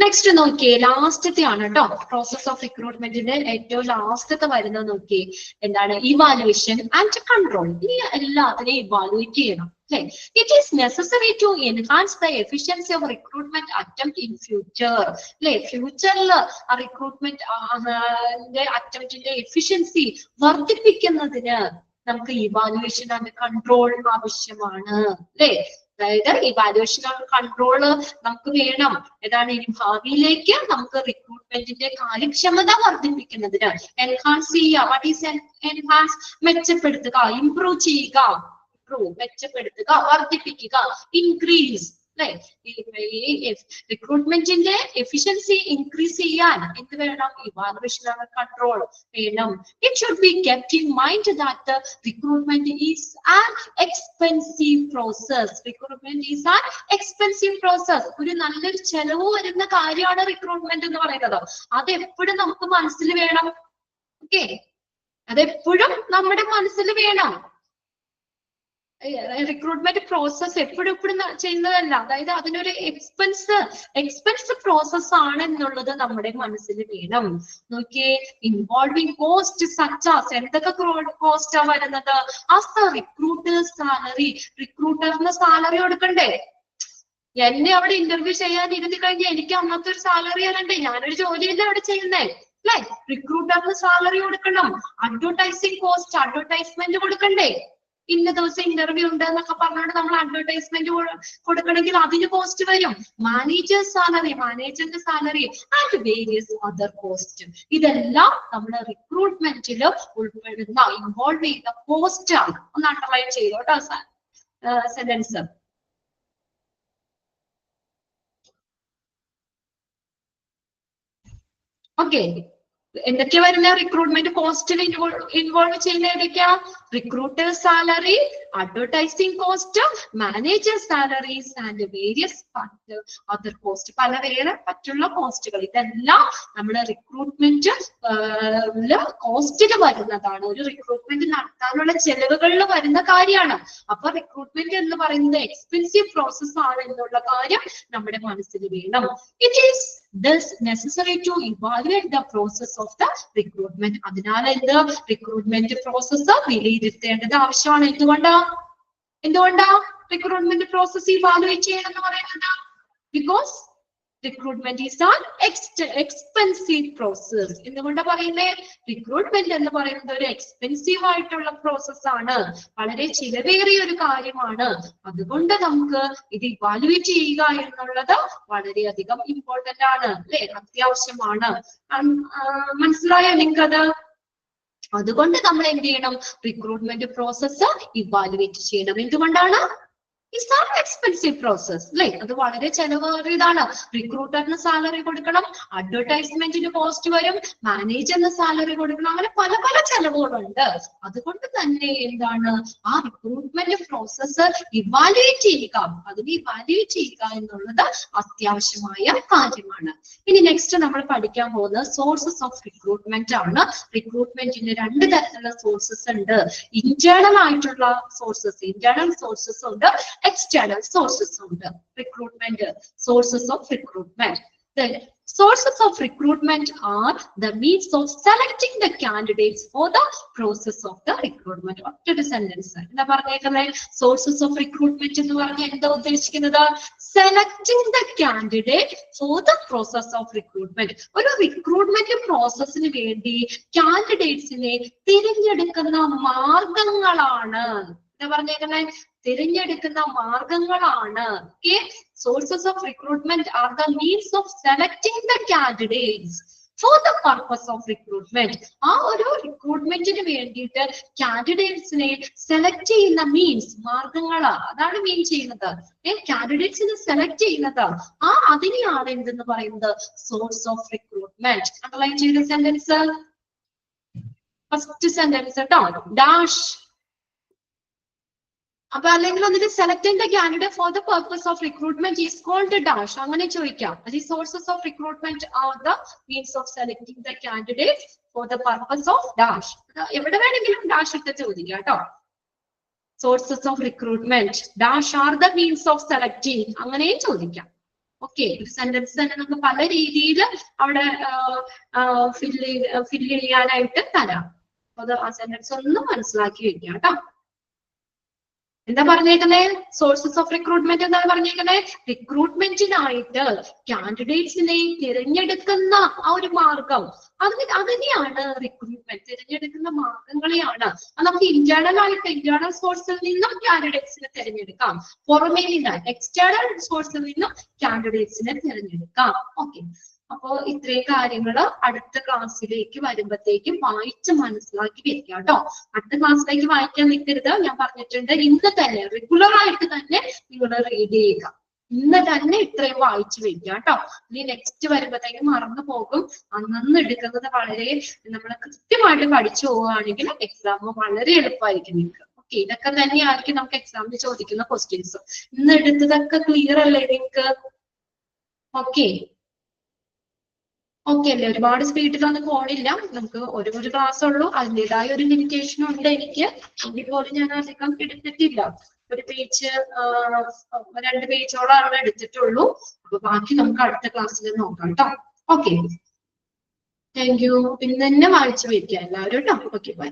നെക്സ്റ്റ് നോക്കിയേ, ലാസ്റ്റത്തെ ആണ് കേട്ടോ, പ്രോസസ് ഓഫ് റിക്രൂട്ട്മെന്റിന്റെ ഏറ്റവും ലാസ്റ്റത്തെ വരുന്നത് നോക്കിയേ, എന്താണ് ഇവാലുവേഷൻ ആൻഡ് കൺട്രോൾ. ഇനി എല്ലാത്തിനെയും ഇവാലുവേറ്റ് ചെയ്യണം അല്ലെ. It is necessary to enhance the efficiency of recruitment attempt in future അല്ലെ. ഫ്യൂച്ചറിൽ റിക്രൂട്ട്മെന്റ് അറ്റംപ്റ്റിന്റെ എഫിഷ്യൻസി വർദ്ധിപ്പിക്കുന്നതിന് നമുക്ക് ഇവാലുവേഷൻ ആൻഡ് കൺട്രോൾ ആവശ്യമാണ് അല്ലെ. അതായത് ഇവാലുവേഷൻ ആൻഡ് കൺട്രോള് നമുക്ക് വേണം. ഏതാണ് ഇനി ഭാവിയിലേക്ക് നമുക്ക് റിക്രൂട്ട്മെന്റിന്റെ കാര്യക്ഷമത വർദ്ധിപ്പിക്കുന്നതിന് എൻഹാൻസ് ചെയ്യുക. What is enhance? മെച്ചപ്പെടുത്തുക, ഇംപ്രൂവ് ചെയ്യുക, മെച്ചപ്പെടുത്തുക, വർദ്ധിപ്പിക്കുക, ഇൻക്രീസ് അല്ലെ. റിക്രൂട്ട്മെന്റിന്റെ എഫിഷ്യൻസി ഇൻക്രീസ് ചെയ്യാൻ എന്ത് വേണം? ഇവാലുവേഷൻ ആൻഡ് കൺട്രോൾ വേണം. It should be kept in mind that recruitment is an expensive process. Recruitment is an expensive process. ഒരു നല്ലൊരു ചെലവ് വരുന്ന കാര്യമാണ് റിക്രൂട്ട്മെന്റ് എന്ന് പറയുന്നത്. അതെപ്പോഴും നമുക്ക് മനസ്സിൽ വേണം. ഓക്കെ, അതെപ്പോഴും നമ്മുടെ മനസ്സിൽ വേണം. റിക്രൂട്ട്മെന്റ് പ്രോസസ് എപ്പോഴും ചെയ്യുന്നതല്ല. അതായത് അതിനൊരു എക്സ്പെൻസ് പ്രോസസ് ആണ് എന്നുള്ളത് നമ്മുടെ മനസ്സിൽ വേണം. നോക്കിയേ, ഇൻവോൾവിംഗ് കോസ്റ്റ് സച്ചാസ്, എന്തൊക്കെ കോസ്റ്റാ വരുന്നത്? ആസ് ദ റിക്രൂട്ടേഴ്സ് സാലറി, റിക്രൂട്ടറിന് സാലറി കൊടുക്കണ്ടേ? എന്നെ അവിടെ ഇന്റർവ്യൂ ചെയ്യാൻ ഇരുന്ന് കഴിഞ്ഞാൽ എനിക്ക് അന്നത്തെ ഒരു സാലറി തരണ്ടേ? ഞാനൊരു ജോലിയല്ലേ അവിടെ ചെയ്യുന്നേ അല്ലെ. റിക്രൂട്ടറിന് സാലറി കൊടുക്കണം. അഡ്വർടൈസിങ് കോസ്റ്റ്, അഡ്വർടൈസ്മെന്റ് കൊടുക്കണ്ടേ? ഇന്ന ദിവസം ഇന്റർവ്യൂ ഉണ്ട് എന്നൊക്കെ പറഞ്ഞുകൊണ്ട് നമ്മൾ അഡ്വർടൈസ്മെന്റ് കൊടുക്കണമെങ്കിൽ അതിന് കോസ്റ്റ് വരും. മാനേജേഴ്സ് സാലറി, മാനേജറിന്റെ salary and various other cost. ഇതെല്ലാം നമ്മുടെ റിക്രൂട്ട്മെന്റിൽ ഉൾപ്പെടുന്ന ഇൻവോൾവ് ചെയ്യുന്ന കോസ്റ്റ് ആണ്. ഒന്ന് അണ്ടർലൈൻ ചെയ്തോ കേട്ടോ സെന്റൻസ്. ഓക്കെ, എന്തൊക്കെയാ വരുന്ന റിക്രൂട്ട്മെന്റ് കോസ്റ്റിൽ ഇൻവോൾവ് ചെയ്യുന്ന ഏതൊക്കെയാ? Recruiters salary, advertising cost, manager salaries and various other cost, പല വേറെ മറ്റുള്ള കോസ്റ്റുകൾ. ഇതെല്ലാം നമ്മുടെ റിക്രൂട്ട്മെന്റ് കോസ്റ്റിൽ വരുന്നതാണ്. ഒരു റിക്രൂട്ട്മെന്റ് നടത്താനുള്ള ചെലവുകളിൽ വരുന്ന കാര്യമാണ്. അപ്പൊ റിക്രൂട്ട്മെന്റ് എന്ന് പറയുന്നത് എക്സ്പെൻസീവ് പ്രോസസ് ആണ് എന്നുള്ള കാര്യം നമ്മുടെ മനസ്സിൽ വേണം. It is thus necessary to evaluate the process of the recruitment. അതിനാൽ എന്ത് റിക്രൂട്ട്മെന്റ് പ്രോസസ് വിലയിരുത്തേണ്ടത് ആവശ്യമാണ്. എന്തുകൊണ്ടാ റിക്രൂട്ട്മെന്റ് പ്രോസസ് ഇവാലുവേറ്റ് ചെയ്യണം എന്ന് പറയുന്നത്? Because recruitment is an expensive process. എന്തുകൊണ്ടാ പറയുന്നേ? റിക്രൂട്ട്മെന്റ് എന്ന് പറയുന്നത് ഒരു എക്സ്പെൻസീവ് ആയിട്ടുള്ള പ്രോസസ് ആണ്, വളരെ ചിലവേറിയ ഒരു കാര്യമാണ്. അതുകൊണ്ട് നമുക്ക് ഇത് ഇവാലുവേറ്റ് ചെയ്യുക എന്നുള്ളത് വളരെയധികം ഇമ്പോർട്ടന്റ് ആണ് അല്ലെ, അത്യാവശ്യമാണ്. മനസ്സിലായോ നിങ്ങൾക്കത്? അതുകൊണ്ട് നമ്മൾ എന്ത് ചെയ്യണം? റിക്രൂട്ട്മെന്റ് പ്രോസസ് ഇവാലുവേറ്റ് ചെയ്യണം. എന്തുകൊണ്ടാണ്? ഇറ്റ്സ് ആൻ എക്സ്പെൻസീവ് പ്രോസസ് അല്ലെ. അത് വളരെ ചെലവേറിയതാണ്. റിക്രൂട്ടറിന് സാലറി കൊടുക്കണം, അഡ്വർടൈസ്മെന്റിന് കോസ്റ്റ് വരും, മാനേജറിന് സാലറി കൊടുക്കണം, അങ്ങനെ പല പല ചെലവുകളുണ്ട്. അതുകൊണ്ട് തന്നെ എന്താണ് ആ റിക്രൂട്ട്മെന്റ് പ്രോസസ് ഇവാലുവേറ്റ് ചെയ്യുക, അതിനെ ഇവാലുവേറ്റ് ചെയ്യുക എന്നുള്ളത് അത്യാവശ്യമായ കാര്യമാണ്. ഇനി നെക്സ്റ്റ് നമ്മൾ പഠിക്കാൻ പോകുന്നത് സോഴ്സസ് ഓഫ് റിക്രൂട്ട്മെന്റ് ആണ്. റിക്രൂട്ട്മെന്റിന് രണ്ട് തരത്തിലുള്ള സോഴ്സസ് ഉണ്ട്. ഇന്റേണൽ ആയിട്ടുള്ള സോഴ്സസ്, ഇന്റേണൽ സോഴ്സസ് ഉണ്ട്, external sources of the recruitment, sources of recruitment. The sources of recruitment are the means of selecting the candidates for the process of the recruitment. ഒറ്റൊരു sentence എന്താ പറഞ്ഞേക്കുന്നത്? Sources of recruitment എന്ന് പറഞ്ഞാൽ എന്താ ഉദ്ദേശിക്കുന്നത്? Selecting the candidate for the process of recruitment. ഒരു recruitment പ്രോസസ്സിന് വേണ്ടി കാൻഡിഡേറ്റ്സിനെ തിരഞ്ഞെടുക്കുന്ന മാർഗങ്ങളാണ് പറഞ്ഞേക്കുന്നത്, തിരഞ്ഞെടുക്കുന്ന മാർഗങ്ങളാണ്. Sources of recruitment are the means of selecting the candidates for the purpose of recruitment. ആ ഒരു റിക്രൂട്ട്മെന്റിന് വേണ്ടിയിട്ട് കാൻഡിഡേറ്റ്സിനെ സെലക്ട് ചെയ്യുന്ന മീൻസ്, മാർഗങ്ങള്, അതാണ് മീൻ ചെയ്യുന്നത്. കാൻഡിഡേറ്റ്സിനെ സെലക്ട് ചെയ്യുന്നത് അതിനെയാണ് എന്തെന്ന് പറയുന്നത്? Source of recruitment. അണ്ടർലൈൻ ചെയ്ത സെന്റൻസ്, ഫസ്റ്റ് സെന്റൻസ് കേട്ടോ. ഡാഷ് അപ്പൊ അല്ലെങ്കിൽ വന്നിട്ട് selecting the candidate for the purpose of recruitment is called dash, അങ്ങനെ ചോദിക്കാം. അത് ഈ sources of recruitment are the means of selecting the candidate for the purpose of dash. എവിടെ വേണമെങ്കിലും ഡാഷ് ഇട്ട് ചോദിക്കാം കേട്ടോ. Sources of recruitment dash are the means of selecting, അങ്ങനെയും ചോദിക്കാം. ഓക്കെ, സെന്റൻസ് തന്നെ നമുക്ക് പല രീതിയിൽ അവിടെ ഫില്ല് ചെയ്യാനായിട്ട് തരാം. അത് ആ സെന്റൻസ് ഒന്ന് മനസ്സിലാക്കി വെക്കാം കേട്ടോ. എന്താ പറഞ്ഞേക്കുന്നേ? സോഴ്സസ് ഓഫ് റിക്രൂട്ട്മെന്റ് എന്താണ് പറഞ്ഞേക്കുന്നേ? റിക്രൂട്ട്മെന്റിനായിട്ട് കാൻഡിഡേറ്റ്സിനെ തിരഞ്ഞെടുക്കുന്ന ആ ഒരു മാർഗം, അതിനെയാണ് റിക്രൂട്ട്മെന്റ്. തിരഞ്ഞെടുക്കുന്ന മാർഗങ്ങളെയാണ്. അത് നമുക്ക് ഇന്റേണൽ ആയിട്ട് ഇന്റേണൽ സോഴ്സിൽ നിന്നും കാൻഡിഡേറ്റ്സിനെ തിരഞ്ഞെടുക്കാം, പുറമേ നിന്ന് എക്സ്റ്റേണൽ സോഴ്സിൽ നിന്നും കാൻഡിഡേറ്റ്സിനെ തിരഞ്ഞെടുക്കാം. ഓക്കെ, അപ്പോ ഇത്രയും കാര്യങ്ങൾ അടുത്ത ക്ലാസ്സിലേക്ക് വരുമ്പോഴത്തേക്കും വായിച്ച് മനസ്സിലാക്കി വെക്കുക കേട്ടോ. അടുത്ത ക്ലാസ്സിലേക്ക് വായിക്കാൻ നിൽക്കരുത്, ഞാൻ പറഞ്ഞിട്ടുണ്ട്. ഇന്ന് തന്നെ റെഗുലർ ആയിട്ട് തന്നെ നിങ്ങൾ റീഡ് ചെയ്യുക. ഇന്ന് തന്നെ ഇത്രയും വായിച്ചു വെക്കുക കേട്ടോ. ഇനി നെക്സ്റ്റ് വരുമ്പോഴത്തേക്കും മറന്നു പോകും. അന്നന്ന് എടുക്കുന്നത് വളരെ നമ്മൾ കൃത്യമായിട്ട് പഠിച്ചു പോവുകയാണെങ്കിൽ എക്സാം വളരെ എളുപ്പമായിരിക്കും നിങ്ങൾക്ക്. ഓക്കെ, ഇതൊക്കെ തന്നെയായിരിക്കും നമുക്ക് എക്സാമിന് ചോദിക്കുന്ന ക്വസ്റ്റ്യൻസ്. ഇന്ന് എടുത്തതൊക്കെ ക്ലിയർ അല്ലേ നിങ്ങൾക്ക്? ഓക്കെ അല്ലേ? ഒരുപാട് സ്പീഡിലൊന്നും പോണില്ല. നമുക്ക് ഒരു ക്ലാസ് ഉള്ളൂ, അതിൻ്റെതായ ഒരു ലിമിറ്റേഷൻ ഉണ്ട് എനിക്ക്. എങ്കിൽ പോലും ഞാൻ അധികം എടുത്തിട്ടില്ല. ഒരു പേജ് 2 പേജോളാണ് എടുത്തിട്ടുള്ളൂ. അപ്പൊ ബാക്കി നമുക്ക് അടുത്ത ക്ലാസ്സിൽ നോക്കാം കേട്ടോ. Okay, thank you. ഇന്ന് തന്നെ വായിച്ചു വയ്ക്കാം എല്ലാവരും കേട്ടോ. Okay, by.